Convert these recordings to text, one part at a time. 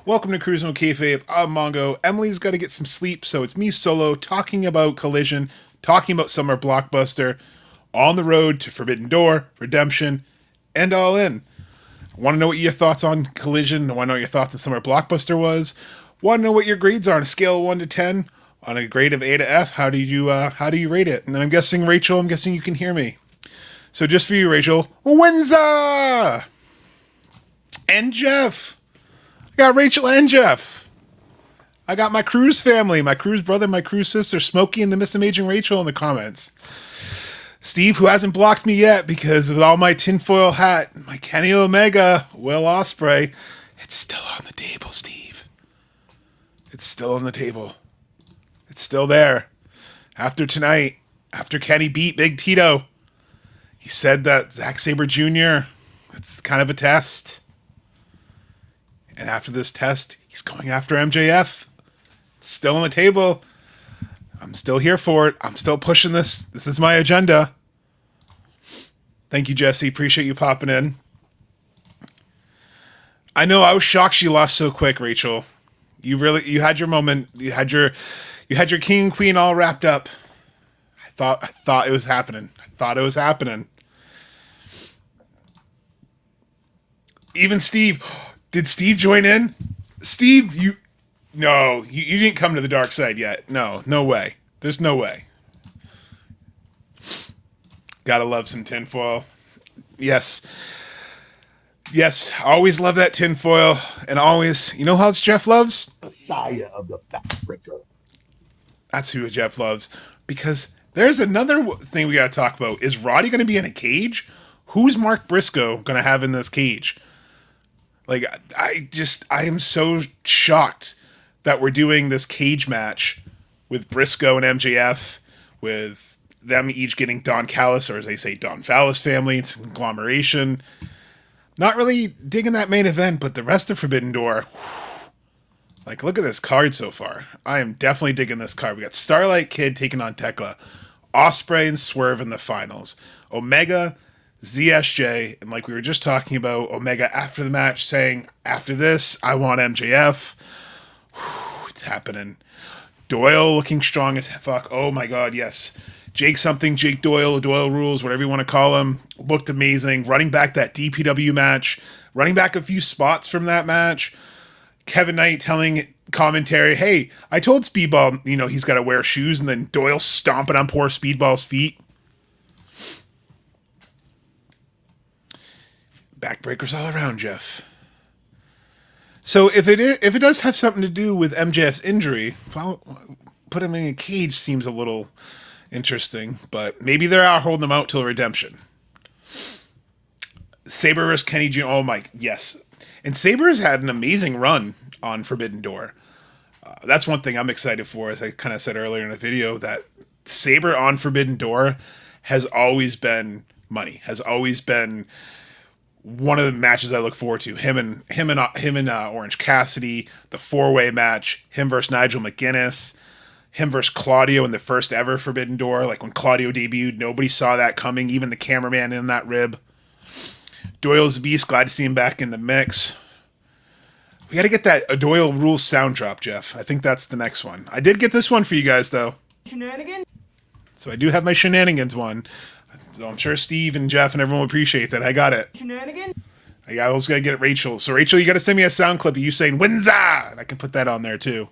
Welcome to Cruising with Kayfabe. I'm Mongo. Emily's got to get some sleep, so it's me solo talking about Collision, talking about Summer Blockbuster, on the road to Forbidden Door, Redemption, and All In. Want to know what your thoughts on Collision? Want to know what your thoughts on Summer Blockbuster was? Want to know what your grades are on a scale of 1 to 10? On a grade of A to F, how do you rate it? And then I'm guessing, Rachel, you can hear me. So just for you, Rachel, Windsor! And Jeff! I got Rachel and Jeff. I got my Cruz family, my Cruz brother, my Cruz sister, Smokey, and the Miss Amazing Rachel in the comments. Steve, who hasn't blocked me yet because of all my tinfoil hat, my Kenny Omega, Will Ospreay, it's still on the table, Steve. It's still on the table. It's still there. After tonight, after Kenny beat Big Tito, he said that Zack Sabre Jr., it's kind of a test. And after this test, he's going after MJF. It's still on the table. I'm still here for it. I'm still pushing this. This is my agenda. Thank you, Jesse. Appreciate you popping in. I know I was shocked she lost so quick, Rachel. You had your moment. You had your king and queen all wrapped up. I thought it was happening. Even Steve. Did Steve join in? Steve, you didn't come to the dark side yet. No way. There's no way. Gotta love some tinfoil. Yes, always love that tinfoil. And always, you know how Jeff loves? Messiah of the Fabrica. That's who Jeff loves. Because there's another thing we gotta talk about. Is Roddy gonna be in a cage? Who's Mark Briscoe gonna have in this cage? Like, I am so shocked that we're doing this cage match with Briscoe and MJF, with them each getting Don Callis, or as they say, Don Fallus family. It's a conglomeration. Not really digging that main event, but the rest of Forbidden Door, whew, like, look at this card so far. I am definitely digging this card. We got Starlight Kid taking on Thekla, Ospreay and Swerve in the finals, Omega, ZSJ, and like we were just talking about, Omega after the match saying, after this, I want MJF. Whew, it's happening. Doyle looking strong as fuck. Oh my god, yes. Jake Doyle, Doyle Rules, whatever you want to call him, looked amazing. Running back that DPW match, running back a few spots from that match. Kevin Knight telling commentary, hey, I told Speedball, he's got to wear shoes, and then Doyle stomping on poor Speedball's feet. Backbreakers all around, Jeff. So if it does have something to do with MJF's injury, put him in a cage seems a little interesting, but maybe they are holding him out till Redemption. Sabre vs. Kenny Jr. Oh my, yes. And Sabre has had an amazing run on Forbidden Door. That's one thing I'm excited for, as I kind of said earlier in the video, that Sabre on Forbidden Door has always been money, has always been one of the matches I look forward to. Him and Orange Cassidy, the 4-way match, him versus Nigel McGuinness, him versus Claudio in the first ever Forbidden Door. Like when Claudio debuted, nobody saw that coming, even the cameraman in that rib. Doyle's Beast, glad to see him back in the mix. We got to get that a Doyle Rules sound drop, Jeff. I think that's the next one. I did get this one for you guys, though. Shenanigans? So I do have my shenanigans one. So I'm sure Steve and Jeff and everyone will appreciate that. I got it. Shenanigans? I also got to get it Rachel. So Rachel, you got to send me a sound clip of you saying Windsor, and I can put that on there too.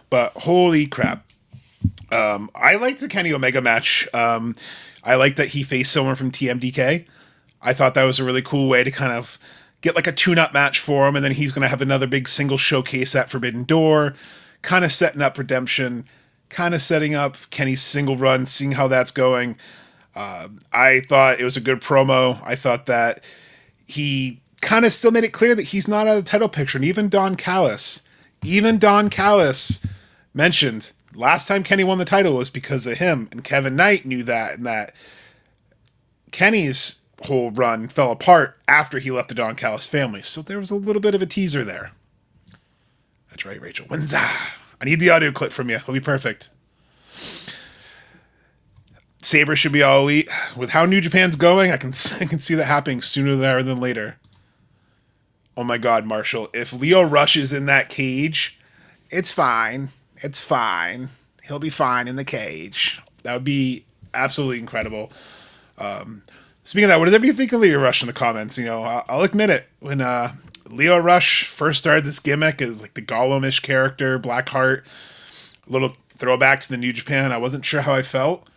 But holy crap. I like the Kenny Omega match. I like that he faced someone from TMDK. I thought that was a really cool way to kind of get like a tune-up match for him, and then he's going to have another big single showcase at Forbidden Door, kind of setting up Redemption, kind of setting up Kenny's single run, seeing how that's going. I thought it was a good promo. I thought that he kind of still made it clear that he's not out of the title picture. And even Don Callis mentioned last time Kenny won the title was because of him. And Kevin Knight knew that, and that Kenny's whole run fell apart after he left the Don Callis family. So there was a little bit of a teaser there. That's right, Rachel. Windsor. I need the audio clip from you. It'll be perfect. Sabre should be all elite. With how New Japan's going, I can see that happening sooner rather than later. Oh my God, Marshall! If Lio Rush is in that cage, it's fine. It's fine. He'll be fine in the cage. That would be absolutely incredible. Speaking of that, what does everybody think of Lio Rush in the comments? You know, I'll admit it. When Lio Rush first started this gimmick as like the Gollum-ish character, Blackheart, a little throwback to the New Japan, I wasn't sure how I felt,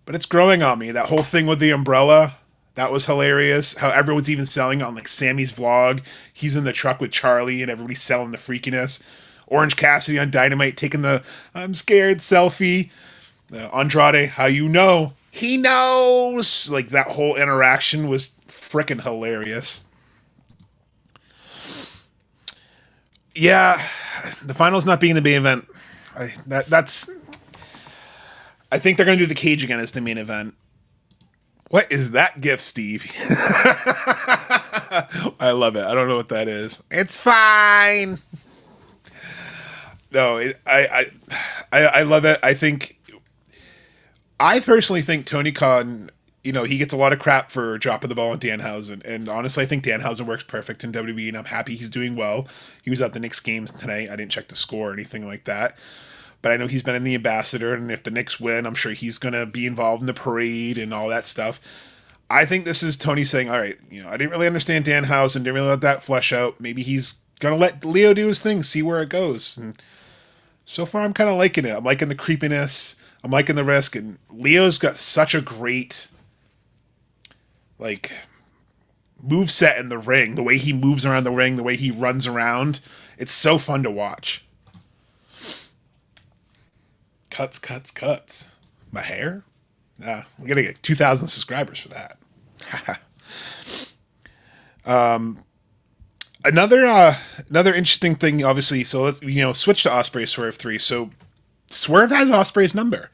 but it's growing on me. That whole thing with the umbrella, that was hilarious. How everyone's even selling it on like Sammy's vlog. He's in the truck with Charlie and everybody's selling the freakiness. Orange Cassidy on Dynamite taking the "I'm scared" selfie. Andrade, how you know? He knows! Like, that whole interaction was frickin' hilarious. Yeah, the finals not being the main event. That's. I think they're going to do the cage again as the main event. What is that gift, Steve? I love it. I don't know what that is. It's fine. No, I love it. I personally think Tony Khan, you know, he gets a lot of crap for dropping the ball on Danhausen. And honestly, I think Danhausen works perfect in WWE, and I'm happy he's doing well. He was at the Knicks games tonight. I didn't check the score or anything like that. But I know he's been in the ambassador, and if the Knicks win, I'm sure he's going to be involved in the parade and all that stuff. I think this is Tony saying, all right, you know, I didn't really understand Danhausen, didn't really let that flesh out. Maybe he's going to let Lio do his thing, see where it goes. And so far, I'm kind of liking it. I'm liking the creepiness. I'm liking the risk. And Leo's got such a great, like, move set in the ring. The way he moves around the ring, the way he runs around. It's so fun to watch. Cuts. My hair? Nah, we're gonna get 2,000 subscribers for that. Another interesting thing, obviously. So let's switch to Ospreay Swerve 3. So Swerve has Ospreay's number.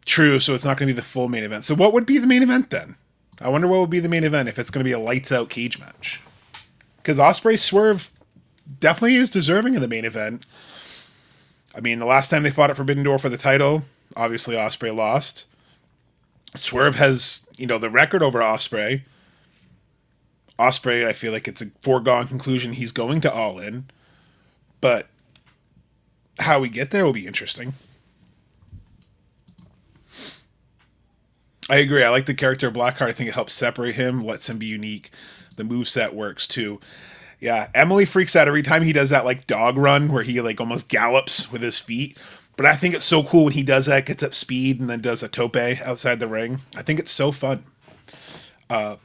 True. So it's not going to be the full main event. So what would be the main event then? I wonder what would be the main event if it's going to be a lights out cage match. Because Ospreay Swerve definitely is deserving of the main event. I mean, the last time they fought at Forbidden Door for the title, obviously Ospreay lost. Swerve has, the record over Ospreay. Ospreay, I feel like it's a foregone conclusion he's going to All In. But how we get there will be interesting. I agree. I like the character of Blackheart. I think it helps separate him, lets him be unique. The moveset works too. Yeah, Emily freaks out every time he does that like dog run where he like almost gallops with his feet. But I think it's so cool when he does that, gets up speed, and then does a tope outside the ring. I think it's so fun. I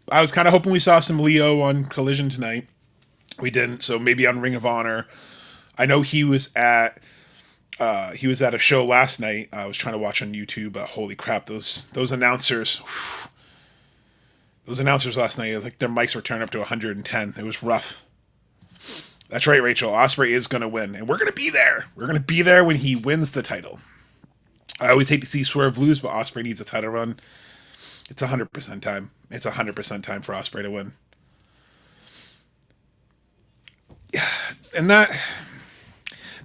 was kind of hoping we saw some Lio on Collision tonight. We didn't, so maybe on Ring of Honor. I know he was at a show last night. I was trying to watch on YouTube. Holy crap, those announcers. Whew. Those announcers last night, like their mics were turned up to 110. It was rough. That's right, Rachel. Ospreay is going to win, and we're going to be there. We're going to be there when he wins the title. I always hate to see Swerve lose, but Ospreay needs a title run. It's 100% time. It's 100% time for Ospreay to win. Yeah, and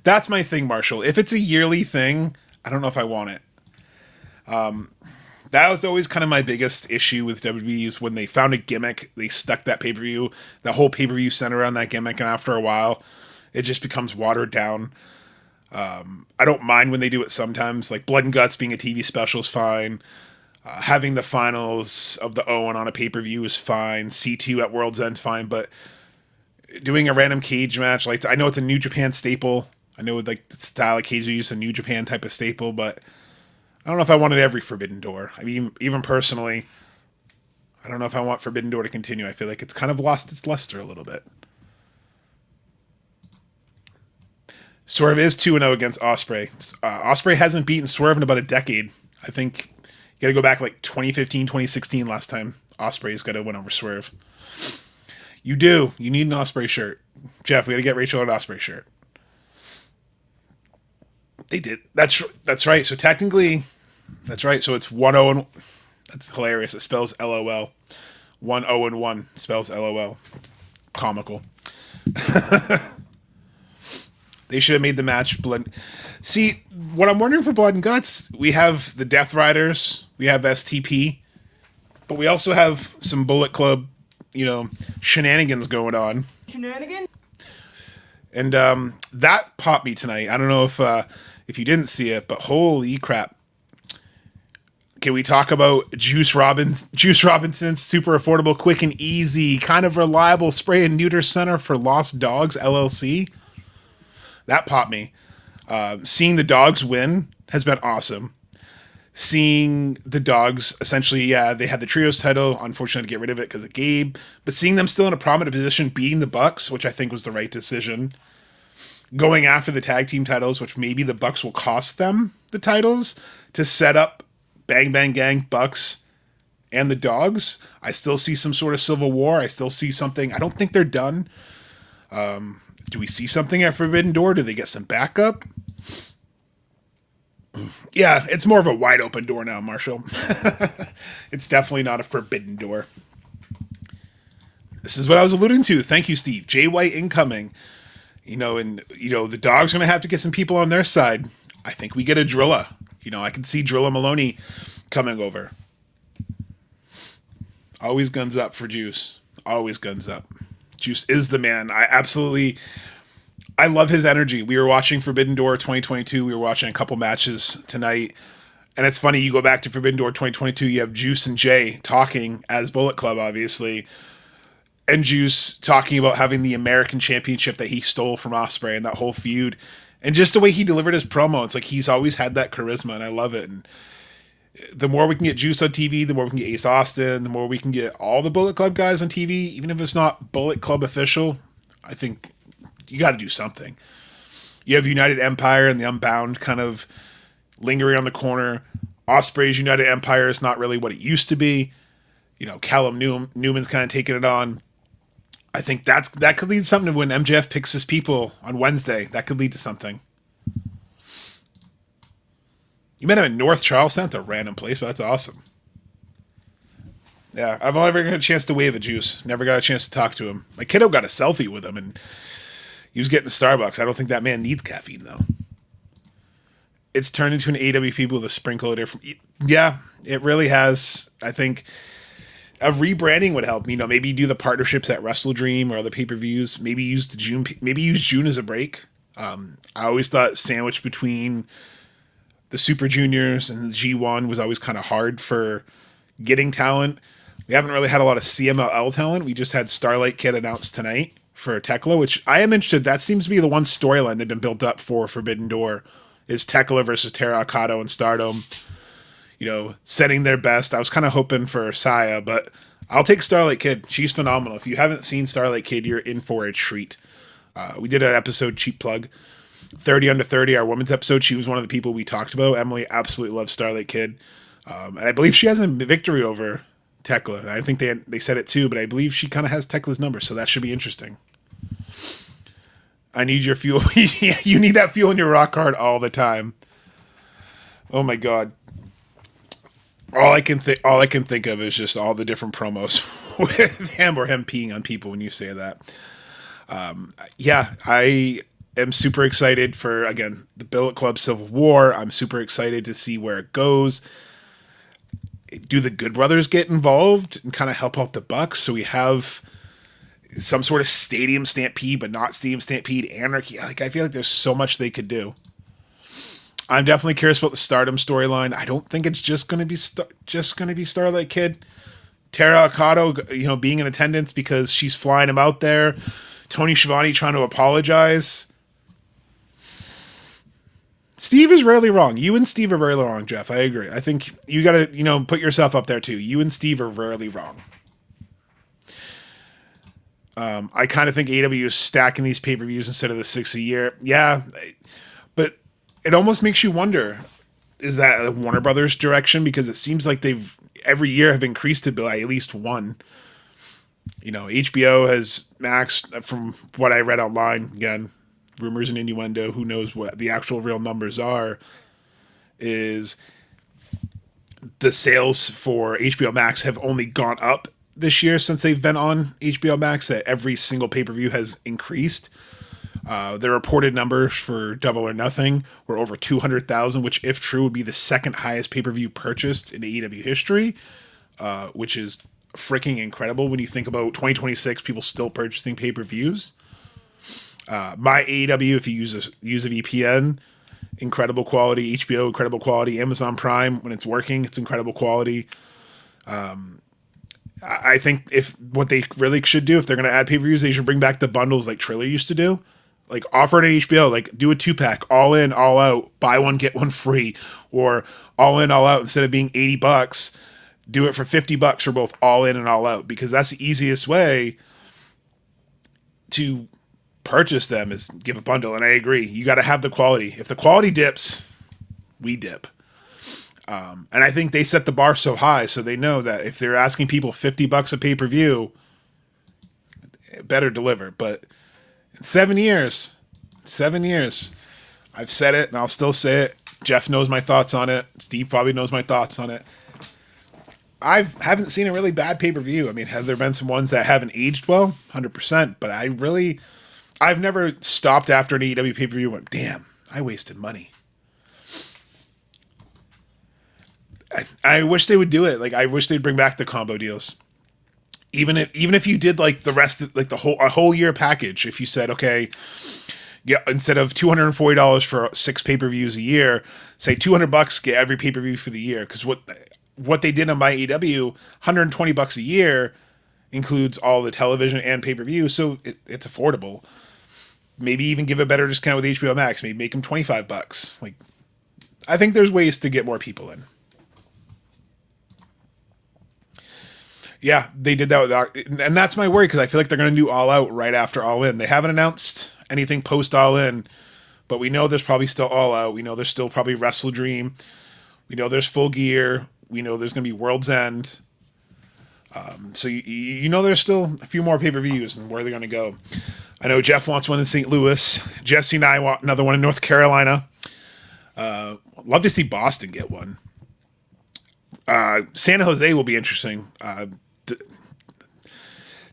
that's my thing, Marshall. If it's a yearly thing, I don't know if I want it. That was always kind of my biggest issue with WWE is when they found a gimmick, they stuck that pay-per-view, the whole pay-per-view centered around that gimmick, and after a while, it just becomes watered down. I don't mind when they do it sometimes, like Blood and Guts being a TV special is fine. Having the finals of the Owen on a pay-per-view is fine. C2 at World's End's fine, but doing a random cage match, like I know it's a New Japan staple. I know like the style of cage use a New Japan type of staple, but I don't know if I want it every Forbidden Door. I mean, even personally, I don't know if I want Forbidden Door to continue. I feel like it's kind of lost its luster a little bit. Swerve is 2-0 against Ospreay. Ospreay hasn't beaten Swerve in about a decade. I think you got to go back like 2015, 2016 last time Ospreay's got to win over Swerve. You do. You need an Ospreay shirt. Jeff, we got to get Rachel an Ospreay shirt. They did. That's right. So technically, that's right. So it's 1-0 and that's hilarious. It spells LOL. 1-0-1 spells LOL. It's comical. They should have made the match blood. See, what I'm wondering for Blood and Guts, we have the Death Riders, we have STP, But we also have some Bullet Club, shenanigans going on. Shenanigans? And that popped me tonight. I don't know if you didn't see it, but holy crap. Can we talk about Juice Robinson's super affordable, quick and easy, kind of reliable spray and neuter center for Lost Dogs LLC? That popped me. Seeing the dogs win has been awesome. Seeing the dogs, essentially, they had the trios title. Unfortunately, to get rid of it because of Gabe. But seeing them still in a prominent position, beating the Bucks, which I think was the right decision. Going after the tag team titles, which maybe the Bucks will cost them the titles to set up Bang Bang Gang, Bucks, and the Dogs. I still see some sort of civil war. I still see something. I don't think they're done. Do we see something at Forbidden Door? Do they get some backup? Yeah, it's more of a wide open door now, Marshall. It's definitely not a forbidden door. This is what I was alluding to. Thank you, Steve. Jay White incoming. The Dogs going to have to get some people on their side. I think we get a Drilla. I can see Drilla Maloney coming over. Always guns up for Juice. Always guns up. Juice is the man. I love his energy. We were watching Forbidden Door 2022. We were watching a couple matches tonight. And it's funny, you go back to Forbidden Door 2022, you have Juice and Jay talking as Bullet Club, obviously. And Juice talking about having the American Championship that he stole from Ospreay and that whole feud. And just the way he delivered his promo, it's like he's always had that charisma, and I love it. And the more we can get Juice on TV, the more we can get Ace Austin, the more we can get all the Bullet Club guys on TV, even if it's not Bullet Club official, I think you got to do something. You have United Empire and the Unbound kind of lingering on the corner. Ospreay's United Empire is not really what it used to be. Callum Newman's kind of taking it on. I think that could lead to something when MJF picks his people on Wednesday. That could lead to something. You met him in North Charleston. That's a random place, but that's awesome. Yeah, I've only ever got a chance to wave at Juice. Never got a chance to talk to him. My kiddo got a selfie with him, and he was getting the Starbucks. I don't think that man needs caffeine, though. It's turned into an AWP with a sprinkle of different... Yeah, it really has. I think a rebranding would help. Maybe do the partnerships at Wrestle Dream or other pay-per-views. Maybe use June as a break. I always thought sandwiched between the Super Juniors and the G1 was always kind of hard for getting talent. We haven't really had a lot of CMLL talent. We just had Starlight Kid announced tonight for Thekla, which I am interested. That seems to be the one storyline they've been built up for Forbidden Door is Thekla versus Tara Akato and Stardom. Setting their best. I was kind of hoping for Saya, but I'll take Starlight Kid. She's phenomenal. If you haven't seen Starlight Kid, you're in for a treat. We did an episode, cheap plug, 30 Under 30, our women's episode. She was one of the people we talked about. Emily absolutely loves Starlight Kid. And I believe she has a victory over Thekla. I think they said it too, but I believe she kind of has Tekla's number, so that should be interesting. I need your fuel. You need that fuel in your rock hard all the time. Oh my God. All I can think of is just all the different promos with him or him peeing on people when you say that. I am super excited for, again, the Bullet Club Civil War. I'm super excited to see where it goes. Do the Good Brothers get involved and kind of help out the Bucks? So we have some sort of stadium stampede, but not stadium stampede anarchy. I feel like there's so much they could do. I'm definitely curious about the Stardom storyline. I don't think it's just going to be Starlight Kid. Tara Akato, being in attendance because she's flying him out there. Tony Schiavone trying to apologize. Steve is rarely wrong. You and Steve are rarely wrong, Jeff. I agree. I think you got to, put yourself up there too. You and Steve are rarely wrong. I kind of think AEW is stacking these pay-per-views instead of the 6 a year. Yeah, but it almost makes you wonder, is that a Warner Brothers direction? Because it seems like they've every year have increased it by at least one. HBO has Max, from what I read online, again, rumors and innuendo, who knows what the actual real numbers are, is the sales for HBO Max have only gone up this year since they've been on HBO Max. That every single pay-per-view has increased. The reported numbers for Double or Nothing were over 200,000, which, if true, would be the second highest pay-per-view purchased in AEW history. which is freaking incredible when you think about 2026 people still purchasing pay-per-views. My AEW, if you use a VPN, incredible quality. HBO, incredible quality. Amazon Prime, when it's working, it's incredible quality. I think if what they really should do, if they're going to add pay-per-views, they should bring back the bundles like Triller used to do. Like offer it at HBO, like do a 2-pack, all in, all out, buy one, get one free, or all in, all out, instead of being $80, do it for $50 for both all in and all out, because that's the easiest way to purchase them is give a bundle. And I agree, you got to have the quality. If the quality dips, we dip. And I think they set the bar so high, so they know that if they're asking people $50 a pay-per-view, it better deliver. But in 7 years, I've said it and I'll still say it. Jeff knows my thoughts on it. Steve probably knows my thoughts on it. I haven't seen a really bad pay-per-view. I mean, have there been some ones that haven't aged well? 100%. But I've never stopped after an AEW pay-per-view and went, damn, I wasted money. I wish they would do it. Like, I wish they'd bring back the combo deals. Even if you did like the rest of like a whole year package, if you said, okay, yeah, instead of $240 for 6 pay-per-views a year, say $200, get every pay-per-view for the year. Because what they did on my AEW, $120 a year includes all the television and pay-per-view, so it's affordable. Maybe even give a better discount with HBO Max. Maybe make them $25. Like, I think there's ways to get more people in. Yeah, they did that and that's my worry, because I feel like they're going to do All Out right after All In. They haven't announced anything post All In, but we know there's probably still All Out. We know there's still probably Wrestle Dream. We know there's Full Gear. We know there's going to be World's End. So you know there's still a few more pay-per-views and where they're going to go. I know Jeff wants one in St. Louis. Jesse and I want another one in North Carolina. Love to see Boston get one. San Jose will be interesting.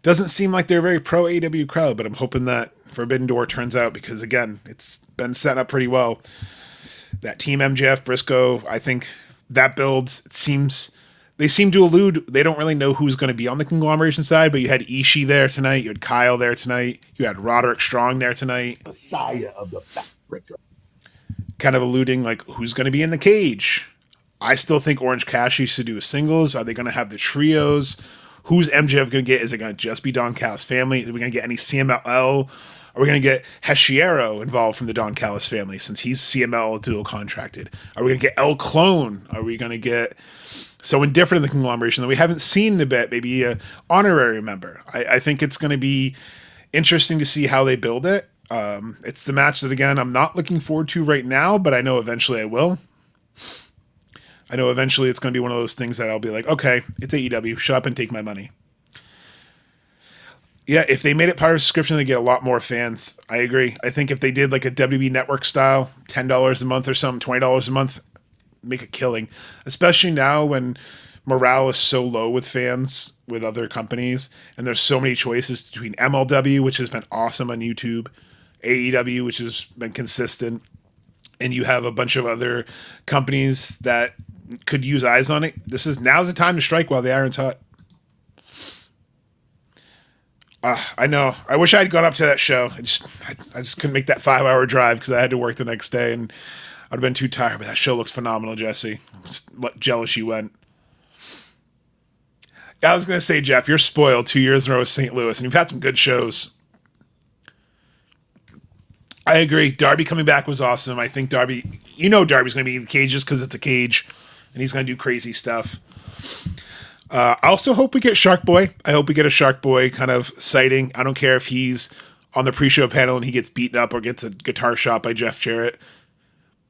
Doesn't seem like they're a very pro AEW crowd, but I'm hoping that Forbidden Door turns out, because again, it's been set up pretty well. That team MJF Briscoe, I think that builds. They seem to allude, they don't really know who's going to be on the conglomeration side, but you had Ishii there tonight, you had Kyle there tonight, you had Roderick Strong there tonight. Messiah of the Backbreaker. Kind of alluding like who's going to be in the cage. I still think Orange Cassidy should do a singles. Are they going to have the trios? Who's MJF going to get? Is it going to just be Don Callis family? Are we going to get any CMLL? Are we going to get Heshiero involved from the Don Callis family, since he's CML dual contracted? Are we going to get El Clone? Are we going to get someone different in the conglomeration that we haven't seen in a bit? Maybe an honorary member. I think it's going to be interesting to see how they build it. It's the match that, again, I'm not looking forward to right now, but I know eventually I will. I know eventually it's going to be one of those things that I'll be like, okay, it's AEW, shut up and take my money. Yeah, if they made it part of the subscription, they get a lot more fans. I agree. I think if they did like a WWE Network style, $10 a month or something, $20 a month, make a killing. Especially now when morale is so low with fans with other companies, and there's so many choices between MLW, which has been awesome on YouTube, AEW, which has been consistent, and you have a bunch of other companies that could use eyes on it. Now's the time to strike while the iron's hot. I know. I wish I had gone up to that show. I just couldn't make that 5-hour drive because I had to work the next day, and I'd have been too tired. But that show looks phenomenal, Jesse. Jealous you went. I was gonna say, Jeff, you're spoiled 2 years in a row with St. Louis, and you've had some good shows. I agree. Darby coming back was awesome. I think Darby's going to be in the cage just because it's a cage, and he's going to do crazy stuff. I also hope we get Shark Boy. I hope we get a Shark Boy kind of sighting. I don't care if he's on the pre-show panel and he gets beaten up or gets a guitar shot by Jeff Jarrett.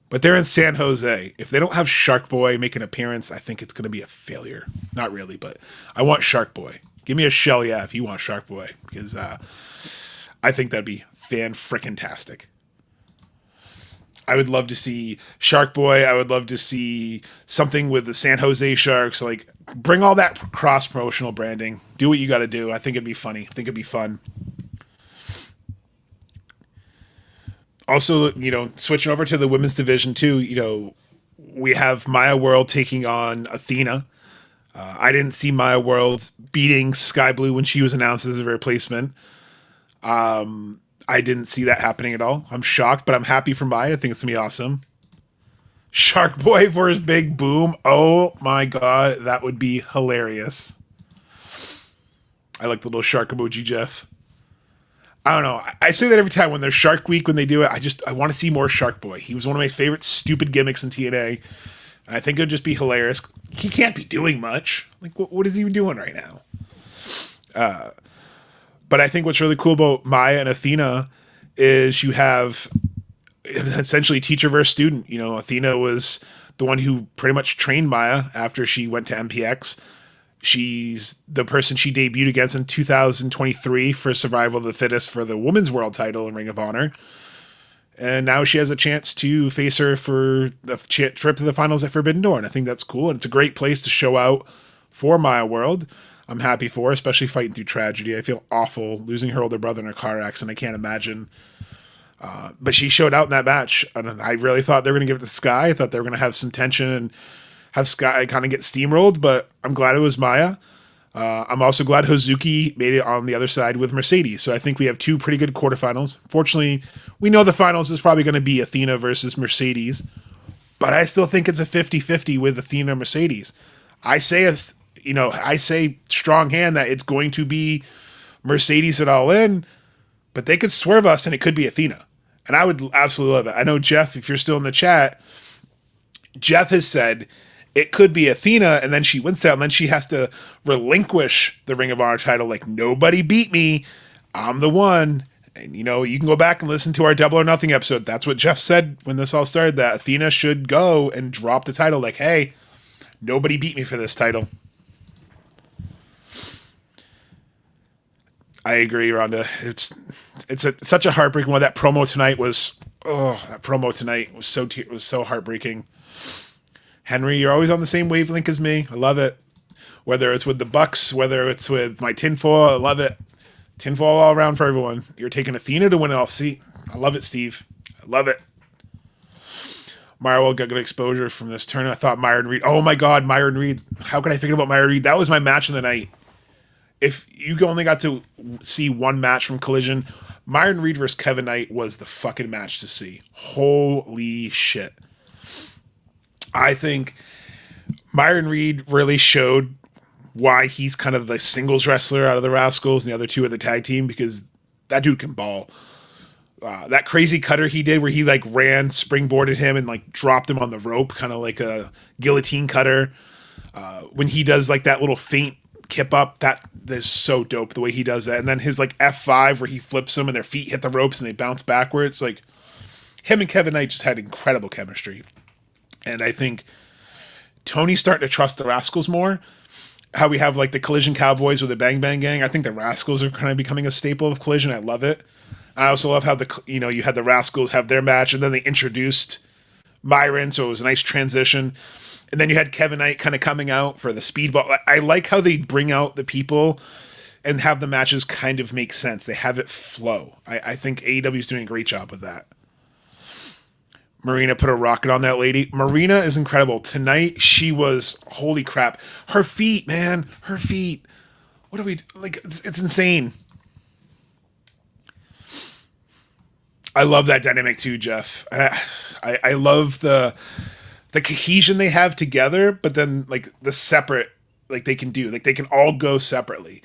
But they're in San Jose. If they don't have Shark Boy make an appearance, I think it's going to be a failure. Not really, but I want Shark Boy. Give me a shell, yeah, if you want Shark Boy, because I think that'd be fan-frickin-tastic. I would love to see Shark Boy. I would love to see something with the San Jose Sharks. Like, bring all that cross-promotional branding. Do what you got to do. I think it'd be funny. I think it'd be fun. Also, switching over to the women's division too, we have Maya World taking on Athena. I didn't see Maya World beating Sky Blue when she was announced as a replacement. I didn't see that happening at all. I'm shocked, but I'm happy for Maya. I think it's going to be awesome. Shark Boy for his big boom. Oh my god, that would be hilarious. I like the little shark emoji, Jeff. I don't know. I say that every time when there's Shark Week when they do it. I want to see more Shark Boy. He was one of my favorite stupid gimmicks in TNA. And I think it would just be hilarious. He can't be doing much. Like, what is he doing right now? But I think what's really cool about Maya and Athena is you have essentially teacher versus student. You know, Athena was the one who pretty much trained Maya after she went to MPX. She's the person she debuted against in 2023 for Survival of the Fittest for the Women's World title in Ring of Honor. And now she has a chance to face her for the trip to the finals at Forbidden Door. And I think that's cool. And it's a great place to show out for Maya World. I'm happy for her, especially fighting through tragedy. I feel awful losing her older brother in a car accident. I can't imagine. But she showed out in that match. And I really thought they were going to give it to Sky. I thought they were going to have some tension and have Sky kind of get steamrolled, but I'm glad it was Maya. I'm also glad Hazuki made it on the other side with Mercedes. So I think we have two pretty good quarterfinals. Fortunately, we know the finals is probably going to be Athena versus Mercedes, but I still think it's a 50-50 with Athena and Mercedes. I say strong hand that it's going to be Mercedes at All In, but they could swerve us and it could be Athena. And I would absolutely love it. I know, Jeff, if you're still in the chat, Jeff has said it could be Athena, and then she wins out, and then she has to relinquish the Ring of Honor title. Like, nobody beat me. I'm the one. And, you know, you can go back and listen to our Double or Nothing episode. That's what Jeff said when this all started, that Athena should go and drop the title. Like, hey, nobody beat me for this title. I agree, Rhonda. It's such a heartbreaking one. That promo tonight was so heartbreaking. Henry, you're always on the same wavelength as me. I love it. Whether it's with the Bucks, whether it's with my tinfoil, I love it. Tinfoil all around for everyone. You're taking Athena to win LC. I love it, Steve. I love it. Marwell got good exposure from this turn. I thought Myron Reed. Oh my God, Myron Reed. How could I forget about Myron Reed? That was my match of the night. If you only got to see one match from Collision, Myron Reed versus Kevin Knight was the fucking match to see. Holy shit. I think Myron Reed really showed why he's kind of the singles wrestler out of the Rascalz and the other two are the tag team, because that dude can ball. That crazy cutter he did where he like ran, springboarded him and like dropped him on the rope, kind of like a guillotine cutter. When he does like that little feint kip up, that is so dope the way he does that. And then his like F5 where he flips them and their feet hit the ropes and they bounce backwards. Like, him and Kevin Knight just had incredible chemistry. And I think Tony's starting to trust the Rascalz more. How we have like the Collision Cowboys with the Bang Bang Gang. I think the Rascalz are kind of becoming a staple of Collision. I love it. I also love how you had the Rascalz have their match and then they introduced Myron, so it was a nice transition. And then you had Kevin Knight kind of coming out for the speedball. I like how they bring out the people and have the matches kind of make sense. They have it flow. I think AEW is doing a great job with that. Marina put a rocket on that lady. Marina is incredible. Tonight, she was, holy crap. Her feet, man. Her feet. What are we, like, it's insane. I love that dynamic too, Jeff. I love the cohesion they have together, but then, like, the separate, like, they can do. Like, they can all go separately.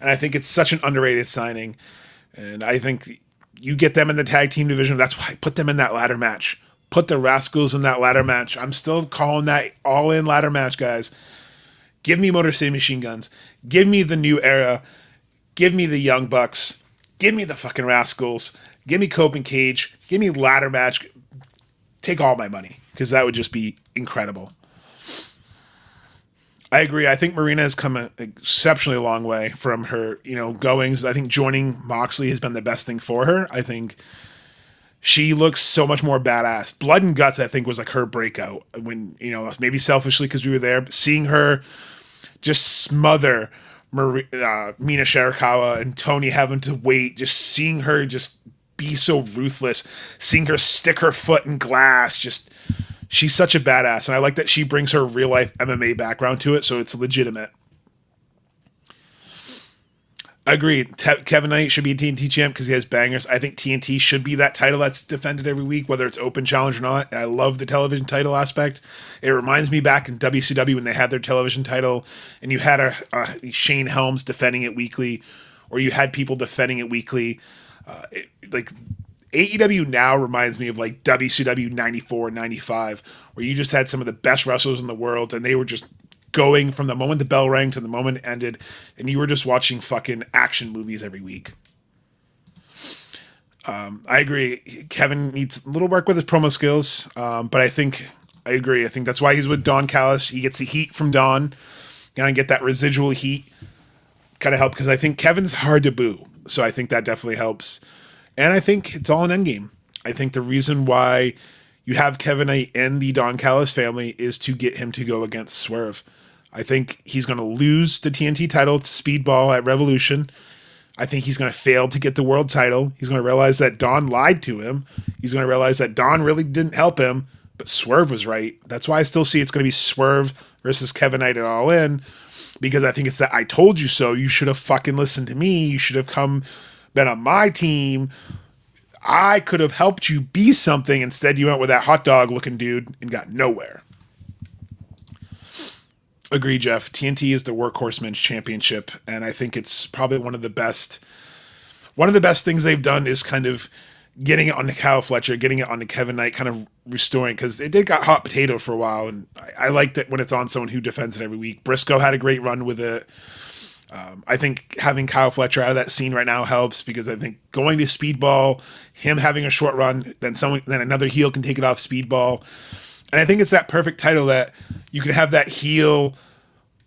And I think it's such an underrated signing. And I think you get them in the tag team division. That's why I put them in that ladder match. Put the Rascalz in that ladder match. I'm still calling that all-in ladder match, guys. Give me Motor City Machine Guns. Give me the New Era. Give me the Young Bucks. Give me the fucking Rascalz. Give me Cope and Cage. Give me ladder match. Take all my money, because that would just be incredible. I agree. I think Marina has come an exceptionally long way from her, goings. I think joining Moxley has been the best thing for her. I think she looks so much more badass. Blood and Guts, I think, was like her breakout when, maybe selfishly because we were there, but seeing her just smother Mina Shirakawa and Tony having to wait, just seeing her just be so ruthless, seeing her stick her foot in glass, just She's such a badass, and I like that she brings her real life MMA background to it, so it's legitimate. Agreed. Kevin Knight should be a TNT champ because he has bangers. I think TNT should be that title that's defended every week, whether it's open challenge or not. And I love the television title aspect. It reminds me back in WCW when they had their television title and you had Shane Helms defending it weekly, or you had people defending it weekly. Like AEW now reminds me of like WCW 94 and 95, where you just had some of the best wrestlers in the world and they were just going from the moment the bell rang to the moment it ended, and you were just watching fucking action movies every week. I agree. Kevin needs a little work with his promo skills, but I agree. I think that's why he's with Don Callis. He gets the heat from Don. Gonna get that residual heat. Kind of help because I think Kevin's hard to boo, so I think that definitely helps. And I think it's all an endgame. I think the reason why you have Kevin Knight in the Don Callis family is to get him to go against Swerve. I think he's going to lose the TNT title to Speedball at Revolution. I think he's going to fail to get the world title. He's going to realize that Don lied to him. He's going to realize that Don really didn't help him, but Swerve was right. That's why I still see it's going to be Swerve versus Kevin Knight at All In, because I think it's that I told you so. You should have fucking listened to me. You should have been on my team. I could have helped you be something. Instead, you went with that hot dog looking dude and got nowhere. Agree, Jeff. TNT is the Workhorse Men's Championship, and I think it's probably one of the best things they've done is kind of getting it on to Kyle Fletcher, getting it on to Kevin Knight, kind of restoring, because it did got hot potato for a while, and I like that when it's on someone who defends it every week. Briscoe had a great run with it. I think having Kyle Fletcher out of that scene right now helps, because I think going to Speedball, him having a short run, then another heel can take it off Speedball. And I think it's that perfect title that you can have that heel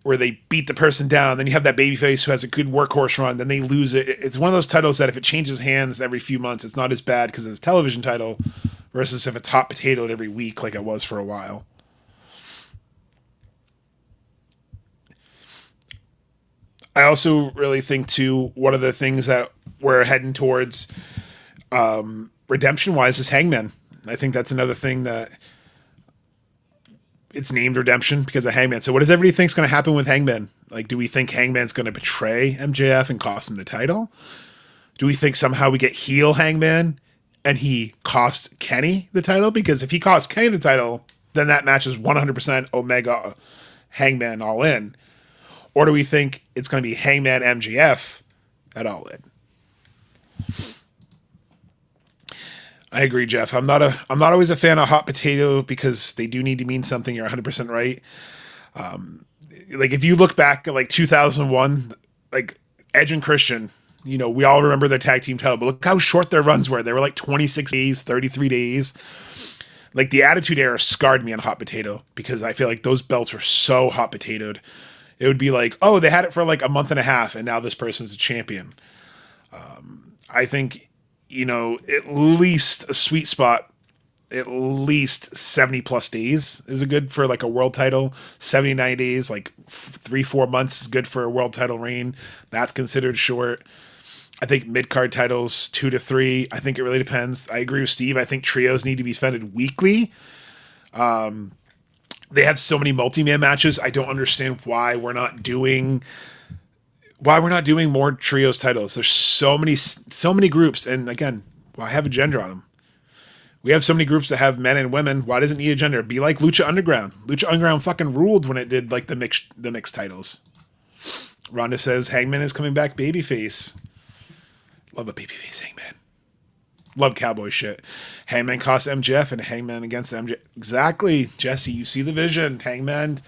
where they beat the person down, then you have that babyface who has a good workhorse run, then they lose it. It's one of those titles that if it changes hands every few months, it's not as bad because it's a television title versus if it's hot potatoed every week like it was for a while. I also really think, too, one of the things that we're heading towards redemption-wise is Hangman. I think that's another thing that it's named Redemption because of Hangman. So what does everybody think is going to happen with Hangman? Like, do we think Hangman's going to betray MJF and cost him the title? Do we think somehow we get heel Hangman and he cost Kenny the title? Because if he costs Kenny the title, then that match is 100% Omega Hangman All In. Or do we think it's going to be Hangman MJF at All In? I agree, Jeff. I'm not always a fan of hot potato because they do need to mean something. You're 100% right. Like if you look back at like 2001, like Edge and Christian, you know, we all remember their tag team title, but look how short their runs were. They were like 26 days, 33 days. Like the Attitude Era scarred me on hot potato because I feel like those belts were so hot potatoed. It would be like, oh, they had it for like a month and a half, and now this person's a champion. I think, you know, at least a sweet spot, at least 70 plus days is a good for like a world title. 79 days, like 3-4 months is good for a world title reign. That's considered short. I think mid-card titles, 2 to 3. I think it really depends. I agree with Steve. I think trios need to be defended weekly. They have so many multi-man matches. I don't understand why we're not doing more trios titles. There's so many groups, and again, why have a gender on them? We have so many groups that have men and women. Why does it need a gender? Be like Lucha Underground. Lucha Underground fucking ruled when it did like the mixed titles. Ronda says Hangman is coming back babyface. Love a babyface Hangman. Love cowboy shit. Hangman cost MJF and Hangman against MJF. Exactly, Jesse. You see the vision. Hangman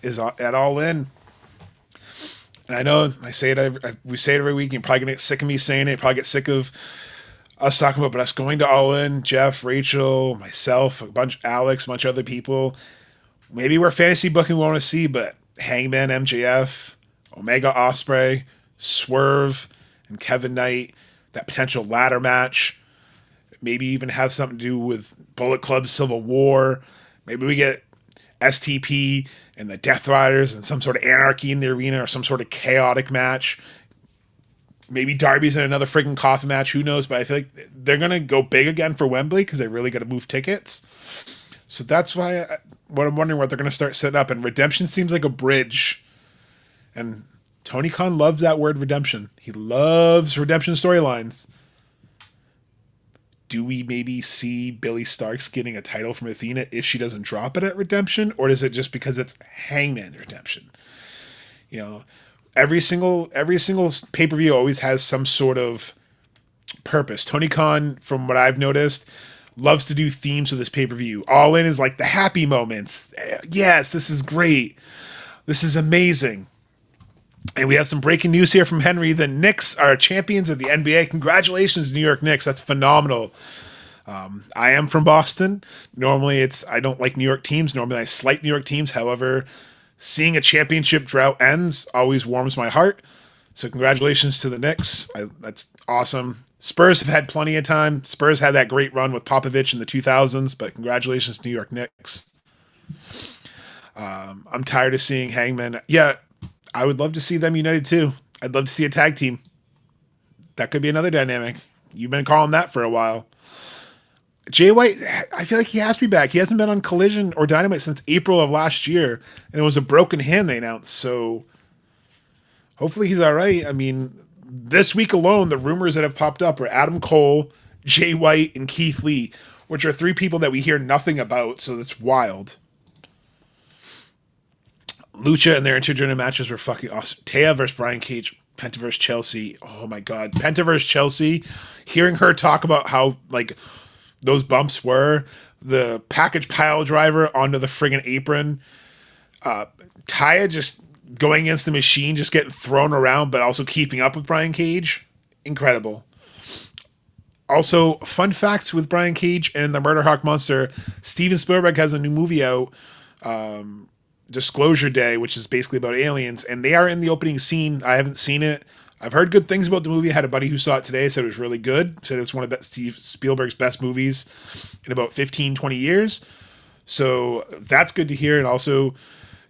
is at All In. And I know we say it every week. You're probably gonna get sick of me saying it. Probably get sick of us talking about, but us going to All In. Jeff, Rachel, myself, Alex, a bunch of other people. Maybe we're fantasy booking we want to see, but Hangman, MJF, Omega Ospreay, Swerve, and Kevin Knight. That potential ladder match. Maybe even have something to do with Bullet Club Civil War. Maybe we get STP and the Death Riders and some sort of anarchy in the arena or some sort of chaotic match. Maybe Darby's in another freaking coffin match. Who knows? But I feel like they're going to go big again for Wembley because they really got to move tickets. So that's why what I'm wondering what they're going to start setting up. And redemption seems like a bridge. And Tony Khan loves that word redemption. He loves redemption storylines. Do we maybe see Billy Starks getting a title from Athena if she doesn't drop it at redemption? Or is it just because it's Hangman redemption? You know, every single pay-per-view always has some sort of purpose. Tony Khan, from what I've noticed, loves to do themes of this pay-per-view. All In is like the happy moments. Yes, this is great. This is amazing. And we have some breaking news here from Henry. The Knicks are champions of the NBA. Congratulations, New York Knicks. That's phenomenal. I am from Boston. Normally, I don't like New York teams. Normally, I slight New York teams. However, seeing a championship drought ends always warms my heart. So congratulations to the Knicks. That's awesome. Spurs have had plenty of time. Spurs had that great run with Popovich in the 2000s, but congratulations, New York Knicks. I'm tired of seeing Hangman. Yeah, I would love to see them united too. I'd love to see a tag team. That could be another dynamic. You've been calling that for a while. Jay White, I feel like he has to be back. He hasn't been on Collision or Dynamite since April of last year, and it was a broken hand they announced, so hopefully he's all right. I mean, this week alone, the rumors that have popped up are Adam Cole, Jay White, and Keith Lee, which are three people that we hear nothing about, so that's wild. Lucha and their intergender matches were fucking awesome. Taya versus Brian Cage, Penta versus Chelsea. Oh my god, Penta versus Chelsea. Hearing her talk about how like those bumps were, the package pile driver onto the friggin' apron. Taya just going against the machine, just getting thrown around, but also keeping up with Brian Cage. Incredible. Also, fun facts with Brian Cage and the Murder Hawk Monster. Steven Spielberg has a new movie out, Disclosure Day, which is basically about aliens, and they are in the opening scene. I haven't seen it. I've heard good things about the movie. I had a buddy who saw it today, said it was really good, said it's one of Steve Spielberg's best movies in about 15, 20 years. So that's good to hear. And also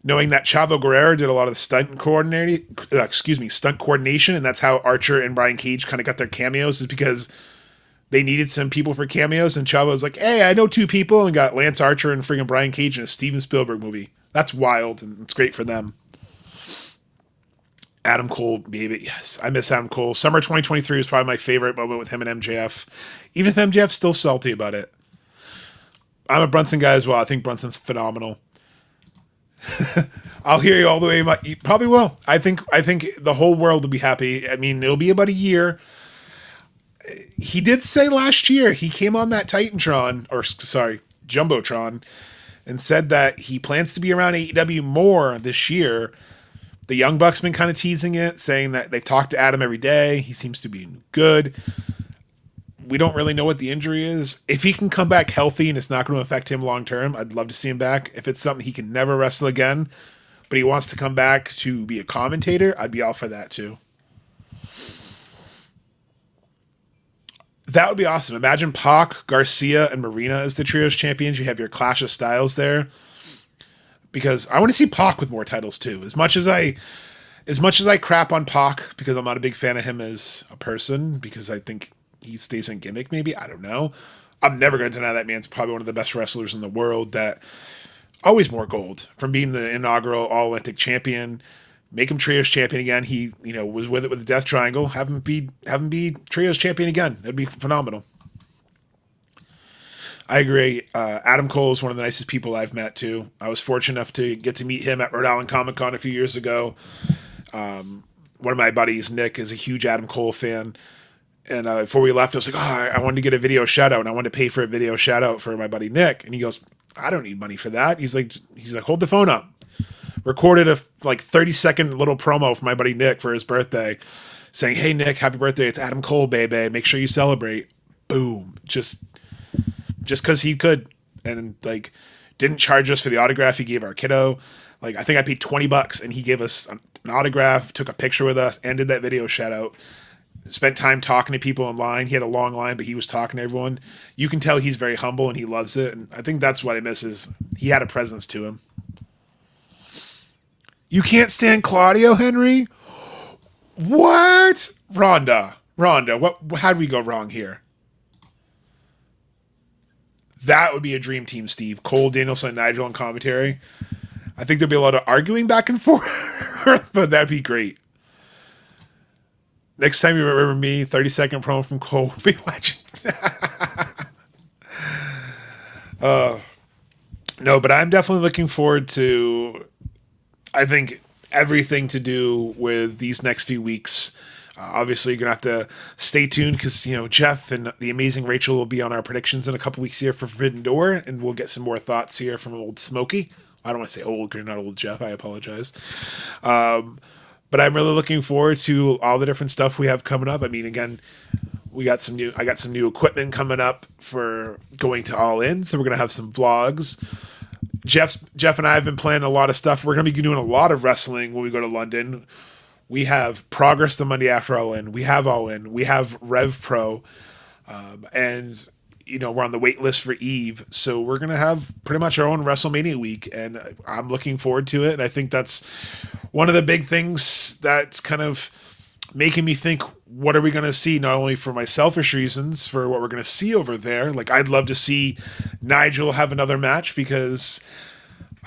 knowing that Chavo Guerrero did a lot of the stunt coordination, and that's how Archer and Brian Cage kind of got their cameos, is because they needed some people for cameos, and Chavo was like, hey, I know two people, and got Lance Archer and friggin' Brian Cage in a Steven Spielberg movie. That's wild, and it's great for them. Adam Cole, baby. Yes, I miss Adam Cole. Summer 2023 was probably my favorite moment with him and MJF. Even if MJF's still salty about it. I'm a Brunson guy as well. I think Brunson's phenomenal. I'll hear you all the way. You probably will. I think the whole world will be happy. I mean, it'll be about a year. He did say last year, he came on that Jumbotron, and said that he plans to be around AEW more this year. The Young Bucks been kind of teasing it, saying that they've talked to Adam every day. He seems to be good. We don't really know what the injury is. If he can come back healthy and it's not going to affect him long term, I'd love to see him back. If it's something he can never wrestle again, but he wants to come back to be a commentator, I'd be all for that too. That would be awesome. Imagine Pac, Garcia, and Marina as the Trios champions. You have your Clash of Styles there. Because I want to see Pac with more titles too. As much as I crap on Pac, because I'm not a big fan of him as a person, because I think he stays in gimmick maybe. I don't know. I'm never going to deny that man's probably one of the best wrestlers in the world. That always more gold from being the inaugural All-Atlantic champion. Make him Trios champion again. He, was with it with the Death Triangle. Have him be Trios champion again. That'd be phenomenal. I agree. Adam Cole is one of the nicest people I've met too. I was fortunate enough to get to meet him at Rhode Island Comic Con a few years ago. One of my buddies, Nick, is a huge Adam Cole fan. And before we left, I was like, I wanted to get a video shout out, and I wanted to pay for a video shout out for my buddy Nick. And he goes, I don't need money for that. He's like, hold the phone up. Recorded a 30-second little promo for my buddy Nick for his birthday, saying, hey Nick, happy birthday. It's Adam Cole, baby. Make sure you celebrate. Boom. Just because he could, and didn't charge us for the autograph he gave our kiddo. I think I paid $20 and he gave us an autograph, took a picture with us, and did that video shout out. Spent time talking to people online. He had a long line, but he was talking to everyone. You can tell he's very humble and he loves it. And I think that's what I miss, is he had a presence to him. You can't stand Claudio, Henry? What? Rhonda, how did we go wrong here? That would be a dream team, Steve. Cole, Danielson, and Nigel on commentary. I think there'd be a lot of arguing back and forth, but that'd be great. Next time you remember me, 30-second promo from Cole will be legend. No, but I'm definitely looking forward to, I think, everything to do with these next few weeks. Obviously, you're going to have to stay tuned because, Jeff and the amazing Rachel will be on our predictions in a couple weeks here for Forbidden Door, and we'll get some more thoughts here from old Smokey. I don't want to say old because you're not old Jeff. I apologize. But I'm really looking forward to all the different stuff we have coming up. I mean, again, I got some new equipment coming up for going to All In, so we're going to have some vlogs. Jeff and I have been planning a lot of stuff. We're going to be doing a lot of wrestling when we go to London. We have Progress the Monday after All In. We have All In. We have Rev Pro. And, we're on the wait list for Eve. So we're going to have pretty much our own WrestleMania week. And I'm looking forward to it. And I think that's one of the big things that's kind of making me think, what are we going to see? Not only for my selfish reasons, for what we're going to see over there. Like, I'd love to see Nigel have another match because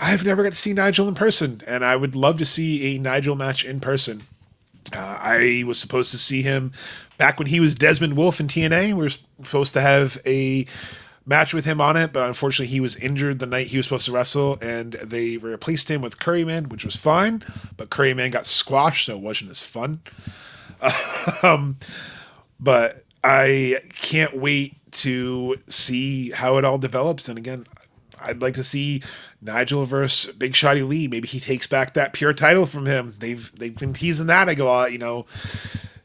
I've never got to see Nigel in person, and I would love to see a Nigel match in person. I was supposed to see him back when he was Desmond Wolfe in TNA. We were supposed to have a match with him on it, but unfortunately he was injured the night he was supposed to wrestle, and they replaced him with Curryman, which was fine, but Curryman got squashed, so it wasn't as fun. But I can't wait to see how it all develops. And again, I'd like to see Nigel versus Big Shotty Lee. Maybe he takes back that pure title from him. They've been teasing that a lot,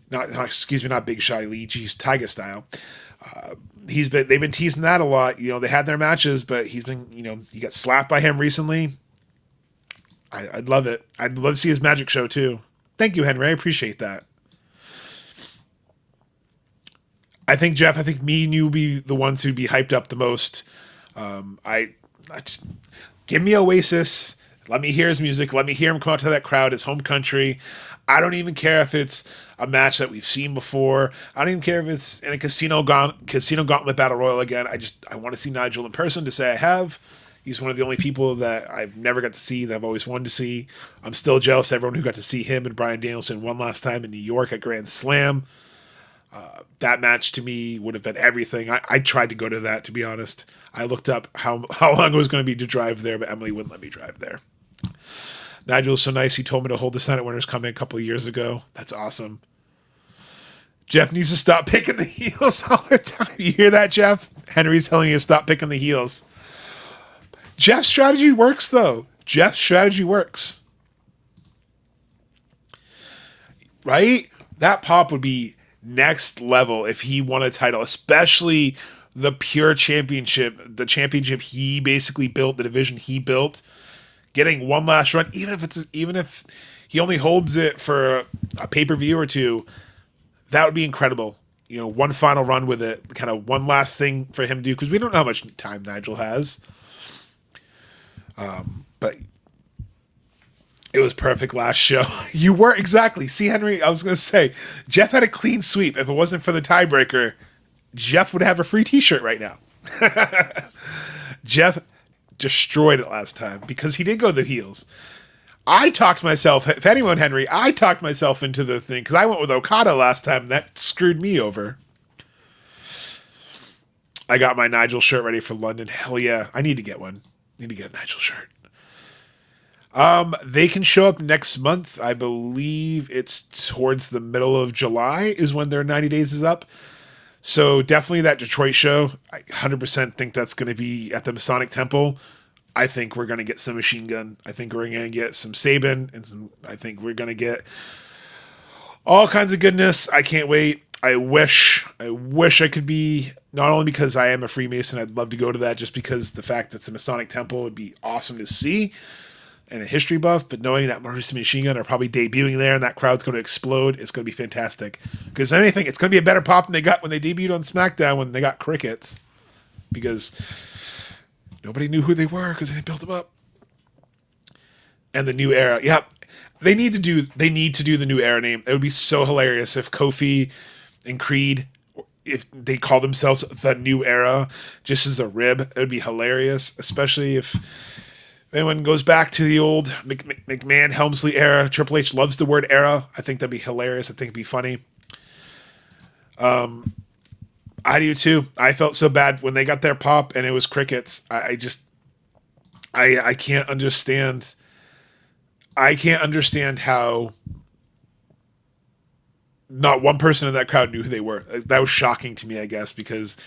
not Big Shotty Lee, geez, Tiger Style. They've been teasing that a lot. They had their matches, but he's been, he got slapped by him recently. I'd love it. I'd love to see his magic show too. Thank you, Henry. I appreciate that. I think, Jeff, me and you will be the ones who'd be hyped up the most. I just, give me Oasis. Let me hear his music. Let me hear him come out to that crowd, his home country. I don't even care if it's a match that we've seen before. I don't even care if it's in a casino gauntlet battle royal again. I want to see Nigel in person to say I have. He's one of the only people that I've never got to see that I've always wanted to see. I'm still jealous of everyone who got to see him and Bryan Danielson one last time in New York at Grand Slam. That match to me would have been everything. I tried to go to that, to be honest. I looked up how long it was going to be to drive there, but Emily wouldn't let me drive there. Nigel was so nice. He told me to hold the sign at Winners Coming a couple of years ago. That's awesome. Jeff needs to stop picking the heels all the time. You hear that, Jeff? Henry's telling you to stop picking the heels. Jeff's strategy works, though. Jeff's strategy works. Right? That pop would be next level if he won a title, especially the pure championship, the championship he basically built, the division he built, getting one last run, even if he only holds it for a pay-per-view or two, that would be incredible. One final run with it, kind of one last thing for him to do, because we don't know how much time Nigel has. But it was perfect last show. You were, exactly. See, Henry, I was going to say, Jeff had a clean sweep. If it wasn't for the tiebreaker, Jeff would have a free t-shirt right now. Jeff destroyed it last time because he did go the heels. I talked myself, if anyone, Henry, I talked myself into the thing because I went with Okada last time and that screwed me over. I got my Nigel shirt ready for London. Hell yeah. I need to get one. I need to get a Nigel shirt. They can show up next month. I believe it's towards the middle of July is when their 90 days is up. So definitely that Detroit show. I 100% think that's going to be at the Masonic Temple. I think we're going to get some Machine Gun. I think we're going to get some Sabin, and I think we're going to get all kinds of goodness. I can't wait. I wish I could be, not only because I am a Freemason, I'd love to go to that, just because the fact that it's a Masonic Temple would be awesome to see, and a history buff, but knowing that Marissa Machine Gun are probably debuting there and that crowd's going to explode, it's going to be fantastic. Because anything, it's going to be a better pop than they got when they debuted on SmackDown when they got crickets. Because nobody knew who they were because they didn't build them up. And the new era, yeah, they need to do the new era name. It would be so hilarious if Kofi and Creed if they call themselves the New Era just as a rib, it would be hilarious, especially if anyone goes back to the old McMahon Helmsley era. Triple H loves the word era. I think that'd be hilarious. I think it'd be funny. I do too. I felt so bad when they got their pop and it was crickets. I can't understand. I can't understand how not one person in that crowd knew who they were. That was shocking to me, I guess, because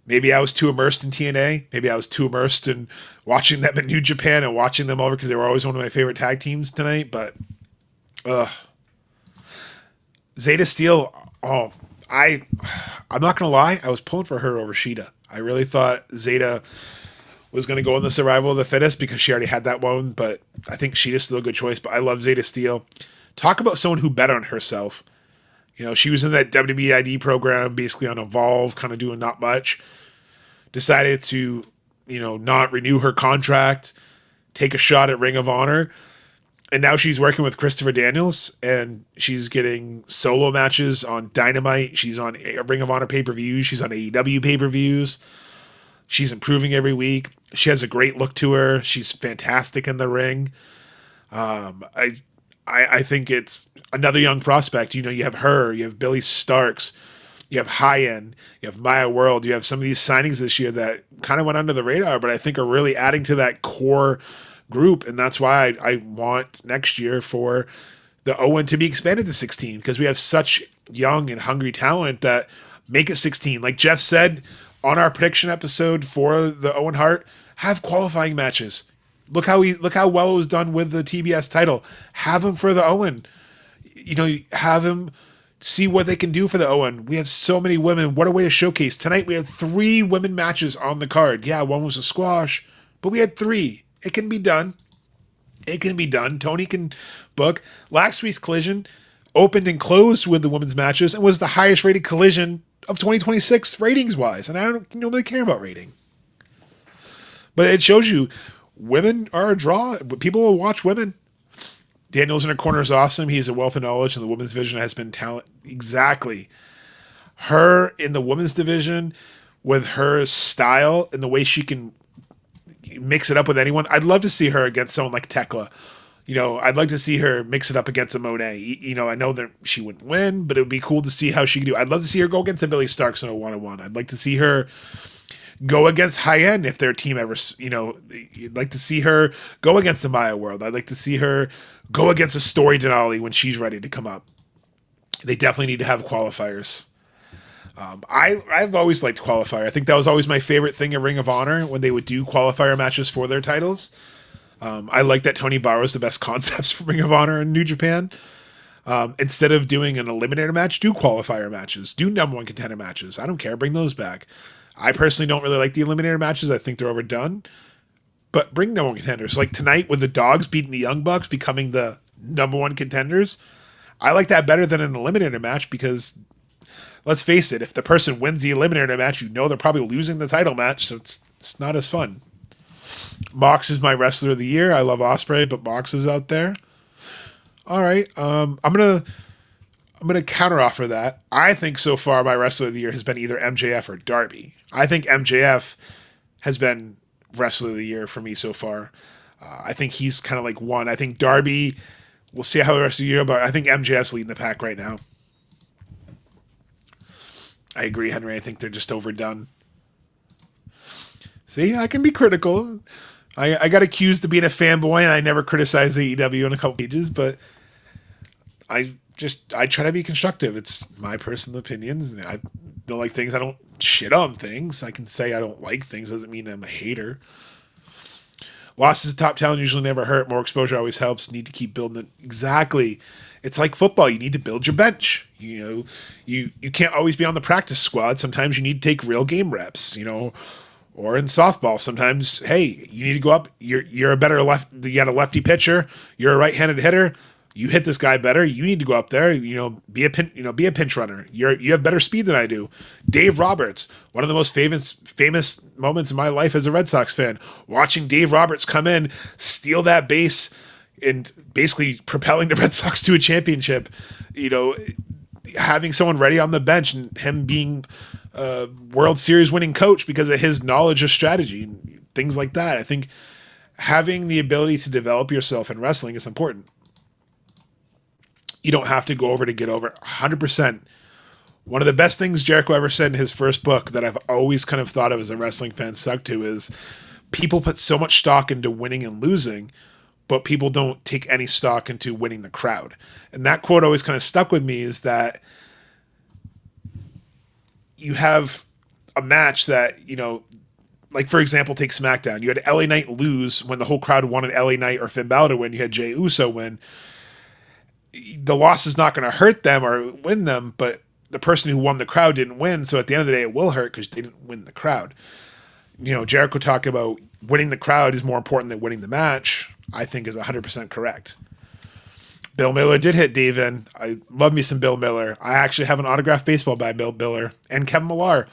maybe I was too immersed in TNA. Maybe I was too immersed in watching them in New Japan and watching them over because they were always one of my favorite tag teams tonight. But, Zeta Steel, I'm not going to lie. I was pulling for her over Sheeta. I really thought Zeta was going to go in the survival of the fittest because she already had that one. But I think Sheeta's still a good choice. But I love Zeta Steel. Talk about someone who bet on herself. You know, she was in that WWE ID program, basically on Evolve, kind of doing not much. Decided to, not renew her contract, take a shot at Ring of Honor. And now she's working with Christopher Daniels, and she's getting solo matches on Dynamite. She's on Ring of Honor pay-per-views. She's on AEW pay-per-views. She's improving every week. She has a great look to her. She's fantastic in the ring. I think it's another young prospect. You have her, you have Billy Starks, you have High End, you have Maya World, you have some of these signings this year that kind of went under the radar, but I think are really adding to that core group. And that's why I want next year for the Owen to be expanded to 16, because we have such young and hungry talent that make it 16. Like Jeff said on our prediction episode for the Owen Hart, have qualifying matches. Look how well it was done with the TBS title. Have him for the Owen. Have him see what they can do for the Owen. We have so many women. What a way to showcase. Tonight we had 3 women matches on the card. Yeah, one was a squash, but we had 3. It can be done. It can be done. Tony can book. Last week's Collision opened and closed with the women's matches and was the highest rated Collision of 2026 ratings-wise. And I don't normally care about rating. But it shows you women are a draw. People will watch women. Daniels in her corner is awesome. He has a wealth of knowledge, and the women's division has been talent. Exactly. Her in the women's division with her style and the way she can mix it up with anyone. I'd love to see her against someone like Thekla. I'd like to see her mix it up against a Monet. I know that she wouldn't win, but it would be cool to see how she can do. I'd love to see her go against a Billy Starks in a one-on-one. I'd like to see her go against High End if their team ever, you'd like to see her go against the Maya World. I'd like to see her go against a Story Denali when she's ready to come up. They definitely need to have qualifiers. I've always liked qualifier. I think that was always my favorite thing at Ring of Honor when they would do qualifier matches for their titles. I like that Tony borrows the best concepts from Ring of Honor and New Japan. Instead of doing an eliminator match, do qualifier matches. Do number one contender matches. I don't care. Bring those back. I personally don't really like the eliminator matches. I think they're overdone. But bring number one contenders. Like tonight with the Dogs beating the Young Bucks, becoming the number one contenders. I like that better than an eliminator match because, let's face it, if the person wins the eliminator match, they're probably losing the title match, so it's not as fun. Mox is my wrestler of the year. I love Ospreay, but Mox is out there. All right, I'm gonna counteroffer that. I think so far my wrestler of the year has been either MJF or Darby. I think MJF has been wrestler of the year for me so far. I think he's kind of like one. I think Darby, we'll see how the rest of the year, but I think MJF's leading the pack right now. I agree, Henry. I think they're just overdone. See, I can be critical. I got accused of being a fanboy, and I never criticize AEW in a couple pages, but I try to be constructive. It's my personal opinions. I don't like things. I don't shit on things. I can say I don't like things. Doesn't mean I'm a hater. Losses to top talent usually never hurt. More exposure always helps. Need to keep building it. Exactly. It's like football. You need to build your bench. You can't always be on the practice squad. Sometimes you need to take real game reps, or in softball. Sometimes, hey, you need to go up. You're a better you got a lefty pitcher. You're a right-handed hitter. You hit this guy better. You need to go up there. Be a pinch runner. You have better speed than I do. Dave Roberts, one of the most famous moments in my life as a Red Sox fan, watching Dave Roberts come in, steal that base, and basically propelling the Red Sox to a championship. having someone ready on the bench and him being a World Series winning coach because of his knowledge of strategy and things like that. I think having the ability to develop yourself in wrestling is important. You don't have to go over to get over 100%. One of the best things Jericho ever said in his first book that I've always kind of thought of as a wrestling fan, stuck to, is people put so much stock into winning and losing, but people don't take any stock into winning the crowd. And that quote always kind of stuck with me, is that you have a match that, like for example, take SmackDown. You had LA Knight lose when the whole crowd wanted LA Knight or Finn Balor to win. You had Jey Uso win. The loss is not going to hurt them or win them, but the person who won the crowd didn't win. So at the end of the day, it will hurt because they didn't win the crowd. Jericho talking about winning the crowd is more important than winning the match, I think is 100% correct. Bill Miller did hit Dave in. I love me some Bill Miller. I actually have an autographed baseball by Bill Miller and Kevin Millar.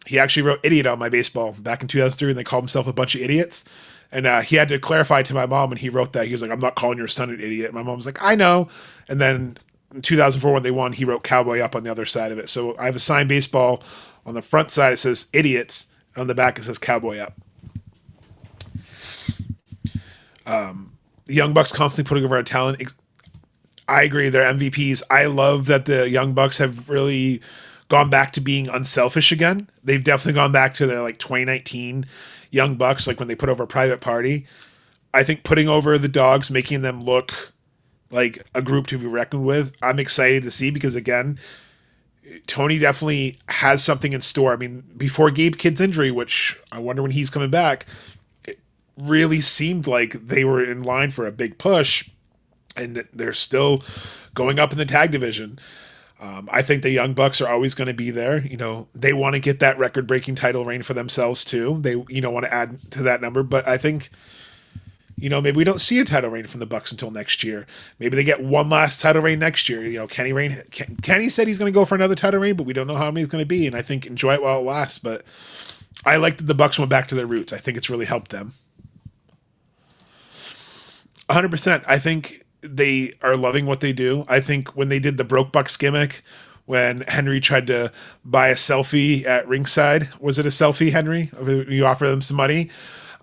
He actually wrote idiot on my baseball back in 2003, and they called himself a bunch of idiots. And he had to clarify to my mom when he wrote that. He was like, I'm not calling your son an idiot. My mom was like, I know. And then in 2004, when they won, he wrote Cowboy Up on the other side of it. So I have a signed baseball. On the front side, it says idiots. And on the back, it says Cowboy Up. The Young Bucks constantly putting over our talent. I agree. They're MVPs. I love that the Young Bucks have really gone back to being unselfish again. They've definitely gone back to their 2019 Young Bucks, like when they put over Private Party. I think putting over the Dogs, making them look like a group to be reckoned with, I'm excited to see, because again, Tony definitely has something in store. I mean, before Gabe Kidd's injury, which I wonder when he's coming back, it really seemed like they were in line for a big push, and they're still going up in the tag division. I think the Young Bucks are always going to be there. They want to get that record-breaking title reign for themselves too. They, want to add to that number. But I think, maybe we don't see a title reign from the Bucks until next year. Maybe they get one last title reign next year. Kenny said he's going to go for another title reign, but we don't know how many it's going to be. And I think enjoy it while it lasts. But I like that the Bucks went back to their roots. I think it's really helped them. 100%. I think they are loving what they do. I think when they did the Broke Bucks gimmick, when Henry tried to buy a selfie at ringside, was it a selfie, Henry? You offer them some money.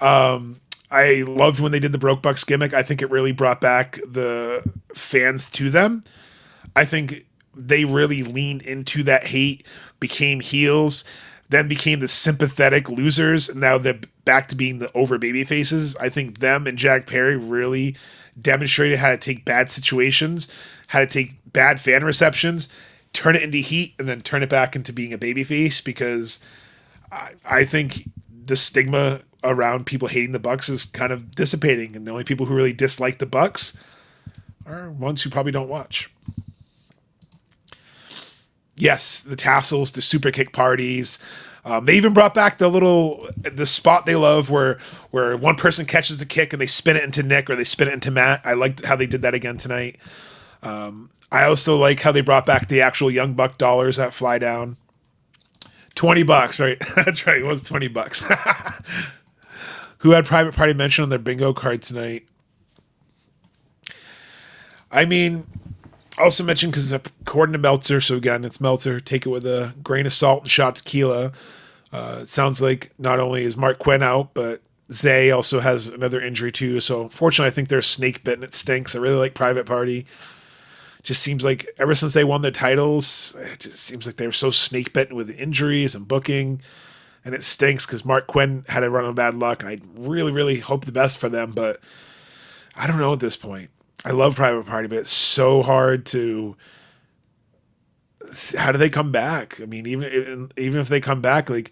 I loved when they did the Broke Bucks gimmick. I think it really brought back the fans to them. I think they really leaned into that hate, became heels, then became the sympathetic losers, and now they're back to being the over baby faces. I think them and Jack Perry really demonstrated how to take bad situations, how to take bad fan receptions, turn it into heat, and then turn it back into being a babyface, because I think the stigma around people hating the Bucks is kind of dissipating, and the only people who really dislike the Bucks are ones who probably don't watch. Yes, the tassels, the super kick parties. They even brought back the spot they love where one person catches the kick and they spin it into Nick or they spin it into Matt. I liked how they did that again tonight. I also like how they brought back the actual Young Buck dollars that fly down. $20, right? That's right. It was $20. Who had Private Party mentioned on their bingo card tonight? I mean, also mentioned because it's according to Meltzer, so again, it's Meltzer. Take it with a grain of salt and shot tequila. It sounds like not only is Mark Quinn out, but Zay also has another injury too. So fortunately, I think they're snake bitten. It stinks. I really like Private Party. Just seems like ever since they won their titles, it just seems like they were so snake bitten with injuries and booking. And it stinks because Mark Quinn had a run of bad luck. And I really, really hope the best for them. But I don't know at this point. I love Private Party, but it's so hard to... How do they come back? I mean, even if they come back, like,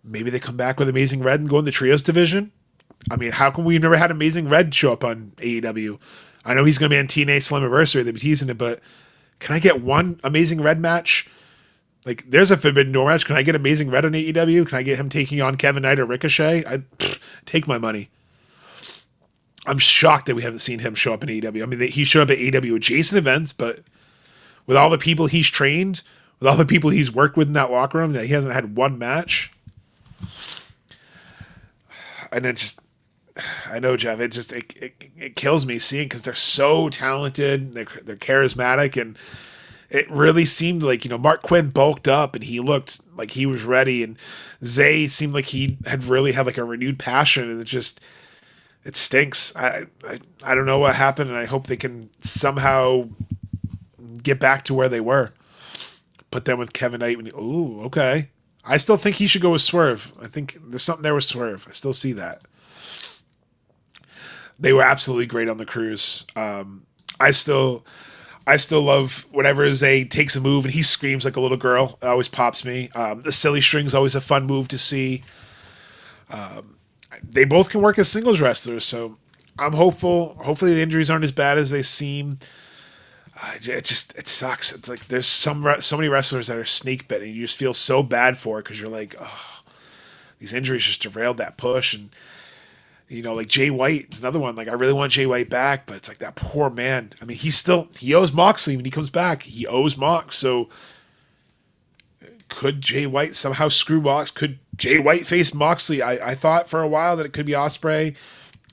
maybe they come back with Amazing Red and go in the Trios division? I mean, how come we've never had Amazing Red show up on AEW? I know he's going to be on TNA Slammiversary. They've been teasing it, but can I get one Amazing Red match? Like, there's a Forbidden Door match. Can I get Amazing Red on AEW? Can I get him taking on Kevin Knight or Ricochet? I'd take my money. I'm shocked that we haven't seen him show up in AEW. I mean, he showed up at AEW adjacent events, but with all the people he's trained, with all the people he's worked with in that locker room, that he hasn't had one match. And it just, I know, Jeff, it kills me seeing, because they're so talented, they're charismatic, and it really seemed like, Mark Quinn bulked up and he looked like he was ready, and Zay seemed like he had really had like a renewed passion, and it stinks. I don't know what happened, and I hope they can somehow get back to where they were. But then with Kevin Knight, ooh, okay. I still think he should go with Swerve. I think there's something there with Swerve. I still see that. They were absolutely great on the cruise. I still love whenever Zay takes a move and he screams like a little girl. It always pops me. The silly string's always a fun move to see. They both can work as singles wrestlers, so I'm hopeful. Hopefully the injuries aren't as bad as they seem. It sucks. It's like there's so many wrestlers that are snake bitten, and you just feel so bad for it because you're like, oh, these injuries just derailed that push. And like Jay White is another one. Like I really want Jay White back, but it's like that poor man. I mean, he owes Moxley when he comes back. He owes Mox. So could Jay White somehow screw Mox? Could Jay White face Moxley? I thought for a while that it could be Ospreay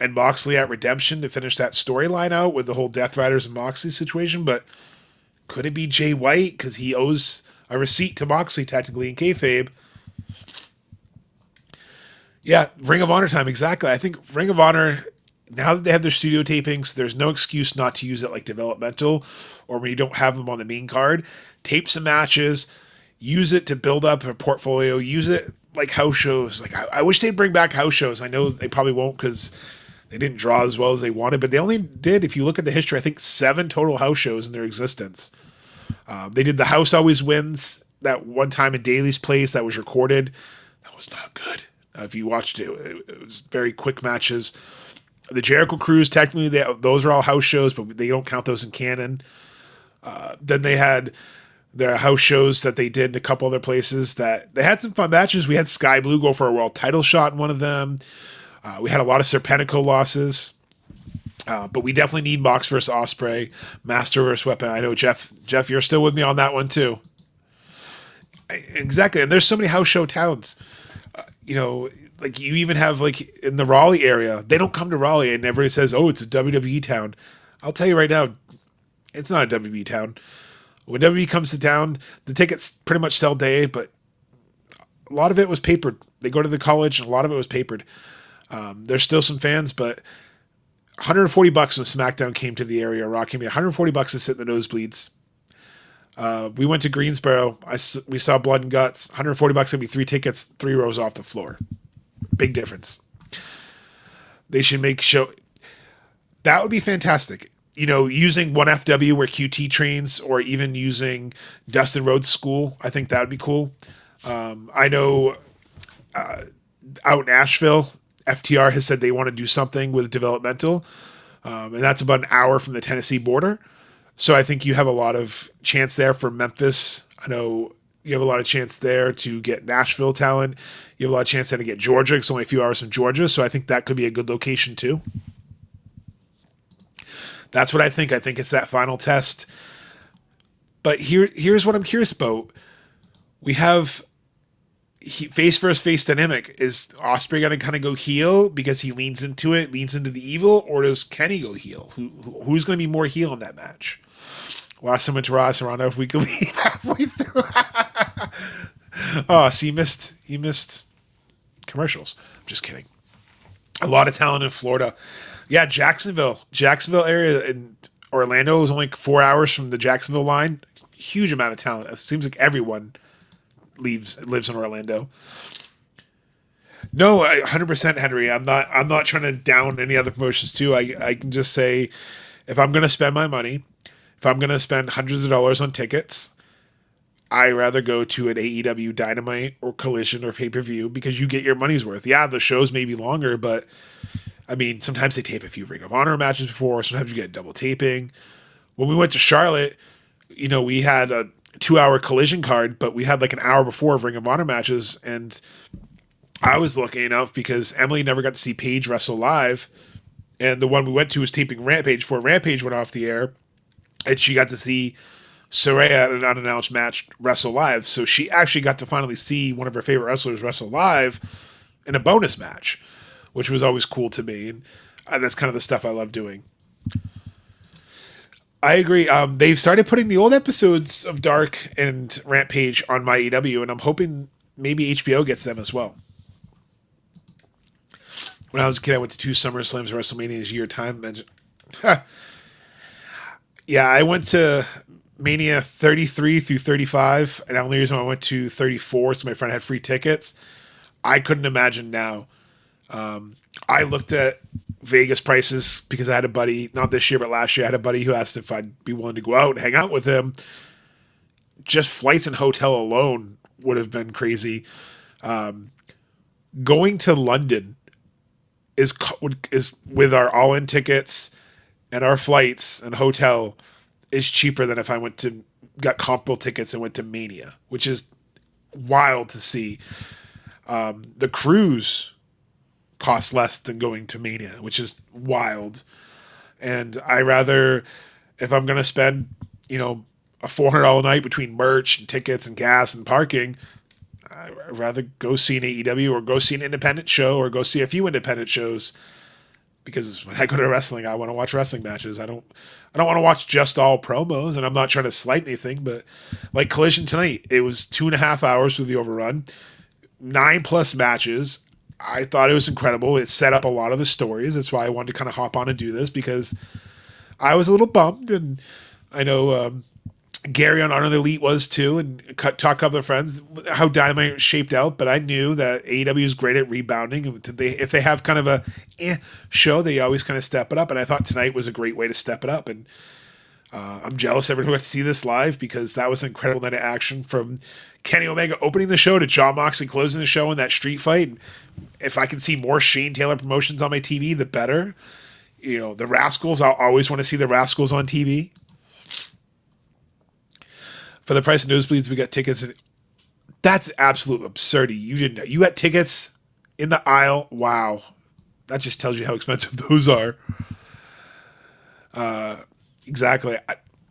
and Moxley at Redemption to finish that storyline out with the whole Death Riders and Moxley situation, but could it be Jay White because he owes a receipt to Moxley technically in kayfabe? Yeah, Ring of Honor time, exactly. I think Ring of Honor, now that they have their studio tapings, there's no excuse not to use it like developmental or when you don't have them on the main card. Tape some matches, use it to build up a portfolio, use it like house shows. Like I wish they'd bring back house shows. I know they probably won't because they didn't draw as well as they wanted, but they only did, if you look at the history, I think 7 total house shows in their existence. They did the House Always Wins that one time in Daly's Place that was recorded. That was not good. If you watched it, it was very quick matches. The Jericho Cruise, technically, those are all house shows, but they don't count those in canon. Then they had their house shows that they did in a couple other places that they had some fun matches. We had Sky Blue go for a world title shot in one of them. We had a lot of Serpentico losses. But we definitely need Mox versus Ospreay, Master versus Weapon. I know, Jeff, you're still with me on that one, too. Exactly. And there's so many house show towns. Like you even have like in the Raleigh area, they don't come to Raleigh and everybody says, oh, it's a WWE town. I'll tell you right now, it's not a WWE town. When WWE comes to town, the tickets pretty much sell day, but a lot of it was papered. They go to the college and a lot of it was papered. There's still some fans, but $140 when SmackDown came to the area, rocking me. $140 to sit in the nosebleeds. We went to Greensboro. We saw Blood and Guts. $140 gonna be 3 tickets, 3 rows off the floor. Big difference. They should make show. That would be fantastic. Using 1FW where QT trains, or even using Dustin Rhodes' school. I think that would be cool. I know out in Asheville, FTR has said they want to do something with developmental, and that's about an hour from the Tennessee border. So I think you have a lot of chance there for Memphis. I know you have a lot of chance there to get Nashville talent. You have a lot of chance there to get Georgia. It's only a few hours from Georgia, so I think that could be a good location too. That's what I think. I think it's that final test. But here's what I'm curious about. We have face versus face dynamic. Is Ospreay going to kind of go heel because he leans into the evil, or does Kenny go heel? Who's going to be more heel in that match? Last time went to Ross around if we could leave halfway through. Oh, see, he missed commercials. Just kidding. A lot of talent in Florida. Yeah, Jacksonville area in Orlando is only 4 hours from the Jacksonville line. Huge amount of talent. It seems like everyone lives in Orlando. No, 100% Henry. I'm not trying to down any other promotions too. I can just say, if I'm going to spend my money, if I'm going to spend hundreds of dollars on tickets, I rather go to an AEW Dynamite or Collision or pay-per-view because you get your money's worth. Yeah, the shows may be longer, but I mean, sometimes they tape a few Ring of Honor matches before. Sometimes you get double taping. When we went to Charlotte, we had a 2-hour Collision card, but we had like an hour before of Ring of Honor matches, and I was lucky enough because Emily never got to see Paige wrestle live, and the one we went to was taping Rampage before Rampage went off the air, and she got to see Saraya at an unannounced match wrestle live, so she actually got to finally see one of her favorite wrestlers wrestle live in a bonus match, which was always cool to me, and that's kind of the stuff I love doing. I agree. They've started putting the old episodes of Dark and Rampage on my AEW, and I'm hoping maybe HBO gets them as well. When I was a kid, I went to two SummerSlams, WrestleMania's year time. Yeah, I went to Mania 33 through 35, and the only reason I went to 34 is my friend had free tickets. I couldn't imagine now. I looked at Vegas prices because I had a buddy, not this year, but last year, I had a buddy who asked if I'd be willing to go out and hang out with him. Just flights and hotel alone would have been crazy. Going to London is with our all-in tickets and our flights and hotel is cheaper than if I got comparable tickets and went to Mania, which is wild to see. The cruise costs less than going to Mania, which is wild. And I rather, if I'm going to spend, a $400 night between merch and tickets and gas and parking, I'd rather go see an AEW or go see an independent show or go see a few independent shows, because when I go to wrestling, I want to watch wrestling matches. I don't want to watch just all promos, and I'm not trying to slight anything, but like Collision tonight, it was 2.5 hours with the overrun, 9+ matches. I thought it was incredible. It set up a lot of the stories. That's why I wanted to kind of hop on and do this, because I was a little bummed, and I know Gary on Honor the Elite was too, and talked to other friends how Dynamite shaped out. But I knew that AEW is great at rebounding. If they have kind of a show, they always kind of step it up. And I thought tonight was a great way to step it up. And I'm jealous everyone who got to see this live, because that was an incredible night of action, from Kenny Omega opening the show to Jon Moxley closing the show in that street fight. And if I can see more Shane Taylor promotions on my TV, the better. The Rascalz, I'll always want to see the Rascalz on TV. For the price of nosebleeds, we got tickets. That's absolute absurdity. You didn't know. You got tickets in the aisle. Wow. That just tells you how expensive those are. Exactly.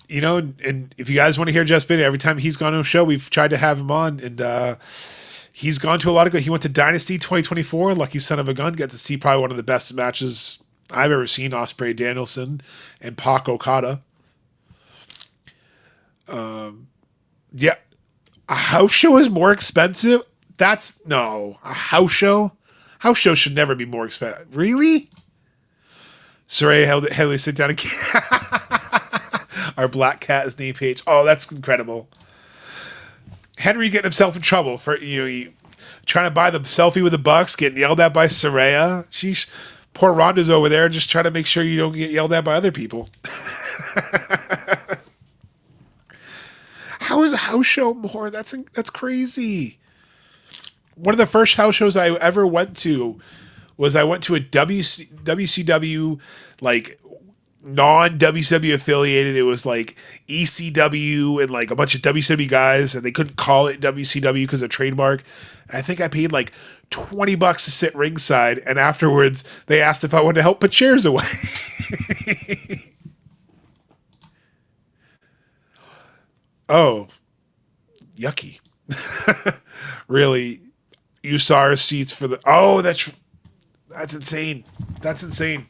And if you guys want to hear Jess Biddy, every time he's gone to a show, we've tried to have him on, and he's gone to a lot of good. He went to Dynasty 2024. Lucky son of a gun. Got to see probably one of the best matches I've ever seen. Ospreay Danielson and Pac Okada. Yeah, a house show is more expensive. A house show. House show should never be more expensive. Really? Saraya Haley sit down again. Our black cat is named Paige. Oh, that's incredible. Henry getting himself in trouble for trying to buy the selfie with the Bucks, getting yelled at by Saraya. Sheesh. Poor Ronda's over there just trying to make sure you don't get yelled at by other people. How is a house show more? That's crazy. One of the first house shows I ever went to was I went to a WCW, like non-WCW affiliated. It was like ECW and like a bunch of WCW guys, and they couldn't call it WCW because of trademark. I think I paid like $20 to sit ringside, and afterwards they asked if I wanted to help put chairs away. Oh, yucky. Really? You saw our seats for the... Oh, that's insane. That's insane.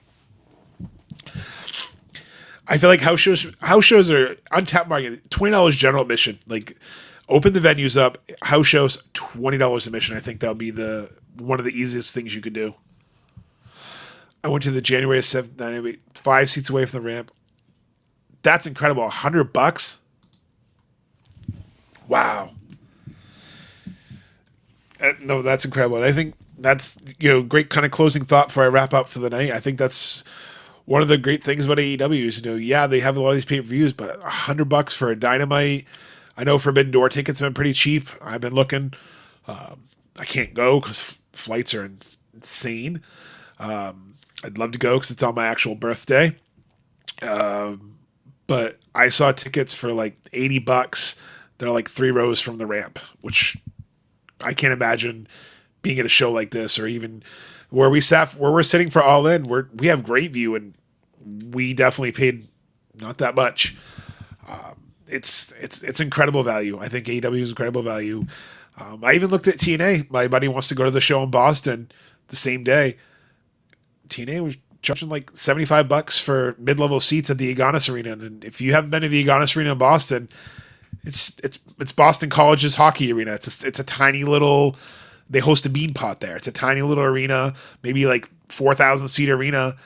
I feel like house shows are untapped market. $20 general admission. Like, open the venues up. House shows, $20 admission. I think that would be one of the easiest things you could do. I went to the January 7th, 5 seats away from the ramp. That's incredible. $100? Wow. No, that's incredible. And I think that's, great kind of closing thought before I wrap up for the night. I think that's one of the great things about AEW is, they have a lot of these pay-per-views, but $100 for a Dynamite. I know Forbidden Door tickets have been pretty cheap. I've been looking. I can't go because flights are insane. I'd love to go because it's on my actual birthday. But I saw tickets for like $80. They're like 3 rows from the ramp, which I can't imagine being at a show like this, or even where we're sitting for All In. We have great view, and we definitely paid not that much. It's incredible value. I think AEW is incredible value. I even looked at TNA. My buddy wants to go to the show in Boston the same day. TNA was charging like $75 for mid-level seats at the Agganis Arena. And if you haven't been to the Agganis Arena in Boston, it's Boston College's hockey arena. It's a tiny little. They host a bean pot there. It's a tiny little arena, maybe like 4,000 seat arena.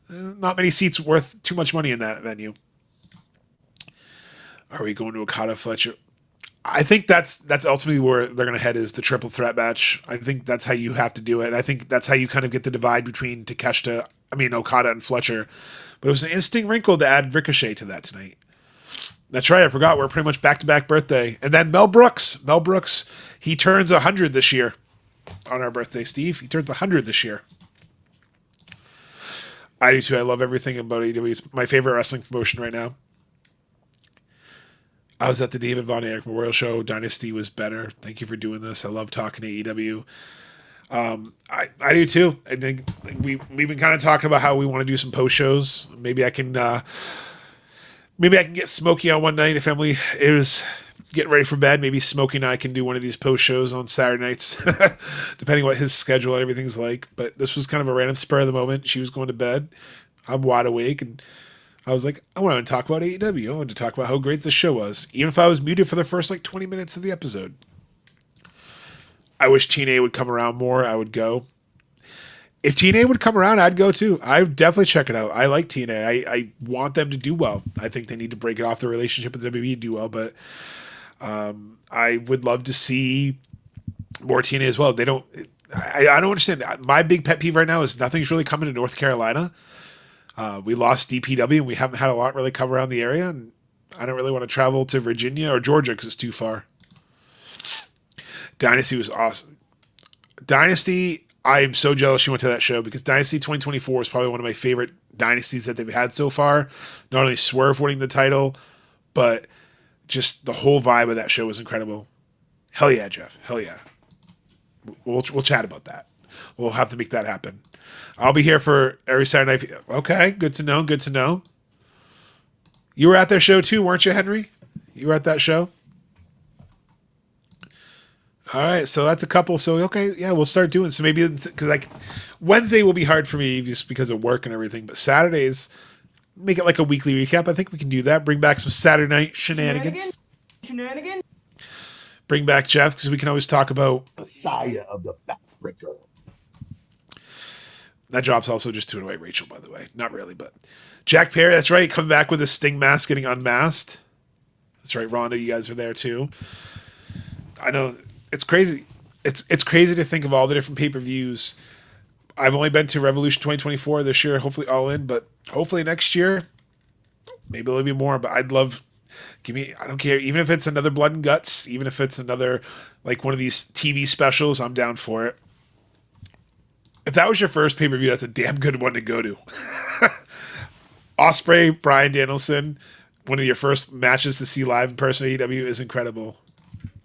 Not many seats worth too much money in that venue. Are we going to Okada Fletcher? I think that's ultimately where they're going to head, is the triple threat match. I think that's how you have to do it. I think that's how you kind of get the divide between Okada and Fletcher. But it was an interesting wrinkle to add Ricochet to that tonight. That's right, I forgot. We're pretty much back-to-back birthday. And then Mel Brooks, he turns 100 this year on our birthday, Steve. He turns 100 this year. I do too. I love everything about AEW. It's my favorite wrestling promotion right now. I was at the David Von Erich Memorial Show. Dynasty was better. Thank you for doing this. I love talking to AEW. I do too. I think we've been kind of talking about how we want to do some post shows. Maybe I can get Smokey on one night if Emily is getting ready for bed. Maybe Smokey and I can do one of these post shows on Saturday nights, depending what his schedule and everything's like. But this was kind of a random spur of the moment. She was going to bed. I'm wide awake, and I was like, I want to talk about AEW. I wanted to talk about how great this show was, even if I was muted for the first 20 minutes of the episode. I wish TNA would come around more. I would go. If TNA would come around, I'd go too. I would definitely check it out. I like TNA. I want them to do well. I think they need to break it off their relationship with WWE and do well, but I would love to see more TNA as well. They don't. I don't understand. My big pet peeve right now is nothing's really coming to North Carolina. We lost DPW, and we haven't had a lot really come around the area, and I don't really want to travel to Virginia or Georgia because it's too far. Dynasty was awesome. Dynasty, I am so jealous you went to that show, because Dynasty 2024 is probably one of my favorite dynasties that they've had so far. Not only Swerve winning the title, but just the whole vibe of that show was incredible. Hell yeah, Jeff. Hell yeah. We'll chat about that. We'll have to make that happen. I'll be here for every Saturday night. Okay, good to know. Good to know. You were at their show too, weren't you, Henry? You were at that show? All right, so that's a couple. So, okay, yeah, we'll start doing. So maybe, because Wednesday will be hard for me just because of work and everything. But Saturdays, make it like a weekly recap. I think we can do that. Bring back some Saturday night shenanigans. Bring back Jeff, because we can always talk about Messiah of the Backbreaker. That job's also just to annoy Rachel, by the way. Not really, but Jack Perry, that's right, coming back with a Sting mask, getting unmasked. That's right, Rhonda, you guys are there too. I know, it's crazy. It's crazy to think of all the different pay-per-views. I've only been to Revolution 2024 this year, hopefully all in, but hopefully next year, maybe there'll be more, but I'd love, I don't care, even if it's another Blood and Guts, even if it's another, one of these TV specials, I'm down for it. If that was your first pay-per-view, that's a damn good one to go to. Ospreay, Bryan Danielson, one of your first matches to see live in person at AEW is incredible.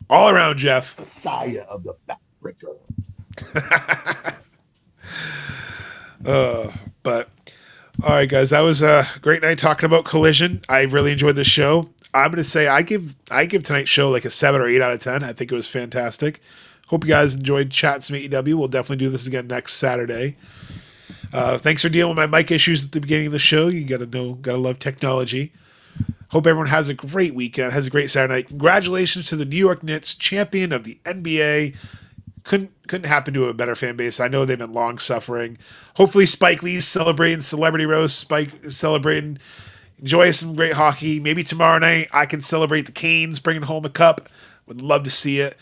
All around, Jeff. Messiah of the Backbreaker. But, all right, guys, that was a great night talking about Collision. I really enjoyed the show. I'm going to say I give tonight's show a 7 or 8 out of 10. I think it was fantastic. Hope you guys enjoyed chatting some AEW. We'll definitely do this again next Saturday. Thanks for dealing with my mic issues at the beginning of the show. You gotta love technology. Hope everyone has a great weekend, has a great Saturday night. Congratulations to the New York Knicks, champion of the NBA. Couldn't happen to a better fan base. I know they've been long suffering. Hopefully Spike Lee's celebrating Celebrity Roast. Spike celebrating. Enjoy some great hockey. Maybe tomorrow night I can celebrate the Canes bringing home a cup. Would love to see it.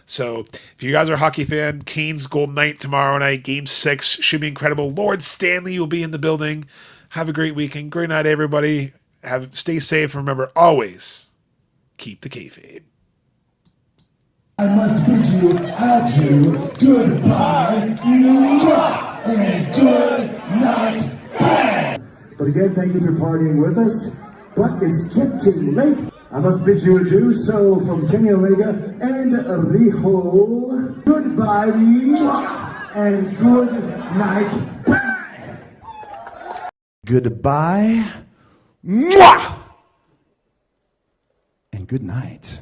So if you guys are a hockey fan, Canes Golden Knight tomorrow night, Game 6 should be incredible. Lord Stanley will be in the building. Have a great weekend. Great night, everybody. Stay safe. Remember, always keep the kayfabe. I must bid you adieu, goodbye, and good night, bang! But again, thank you for partying with us. But it's getting late. I must bid you adieu. So from Kenny Omega and Rijo, goodbye, and good night, bang! Goodbye, and good night.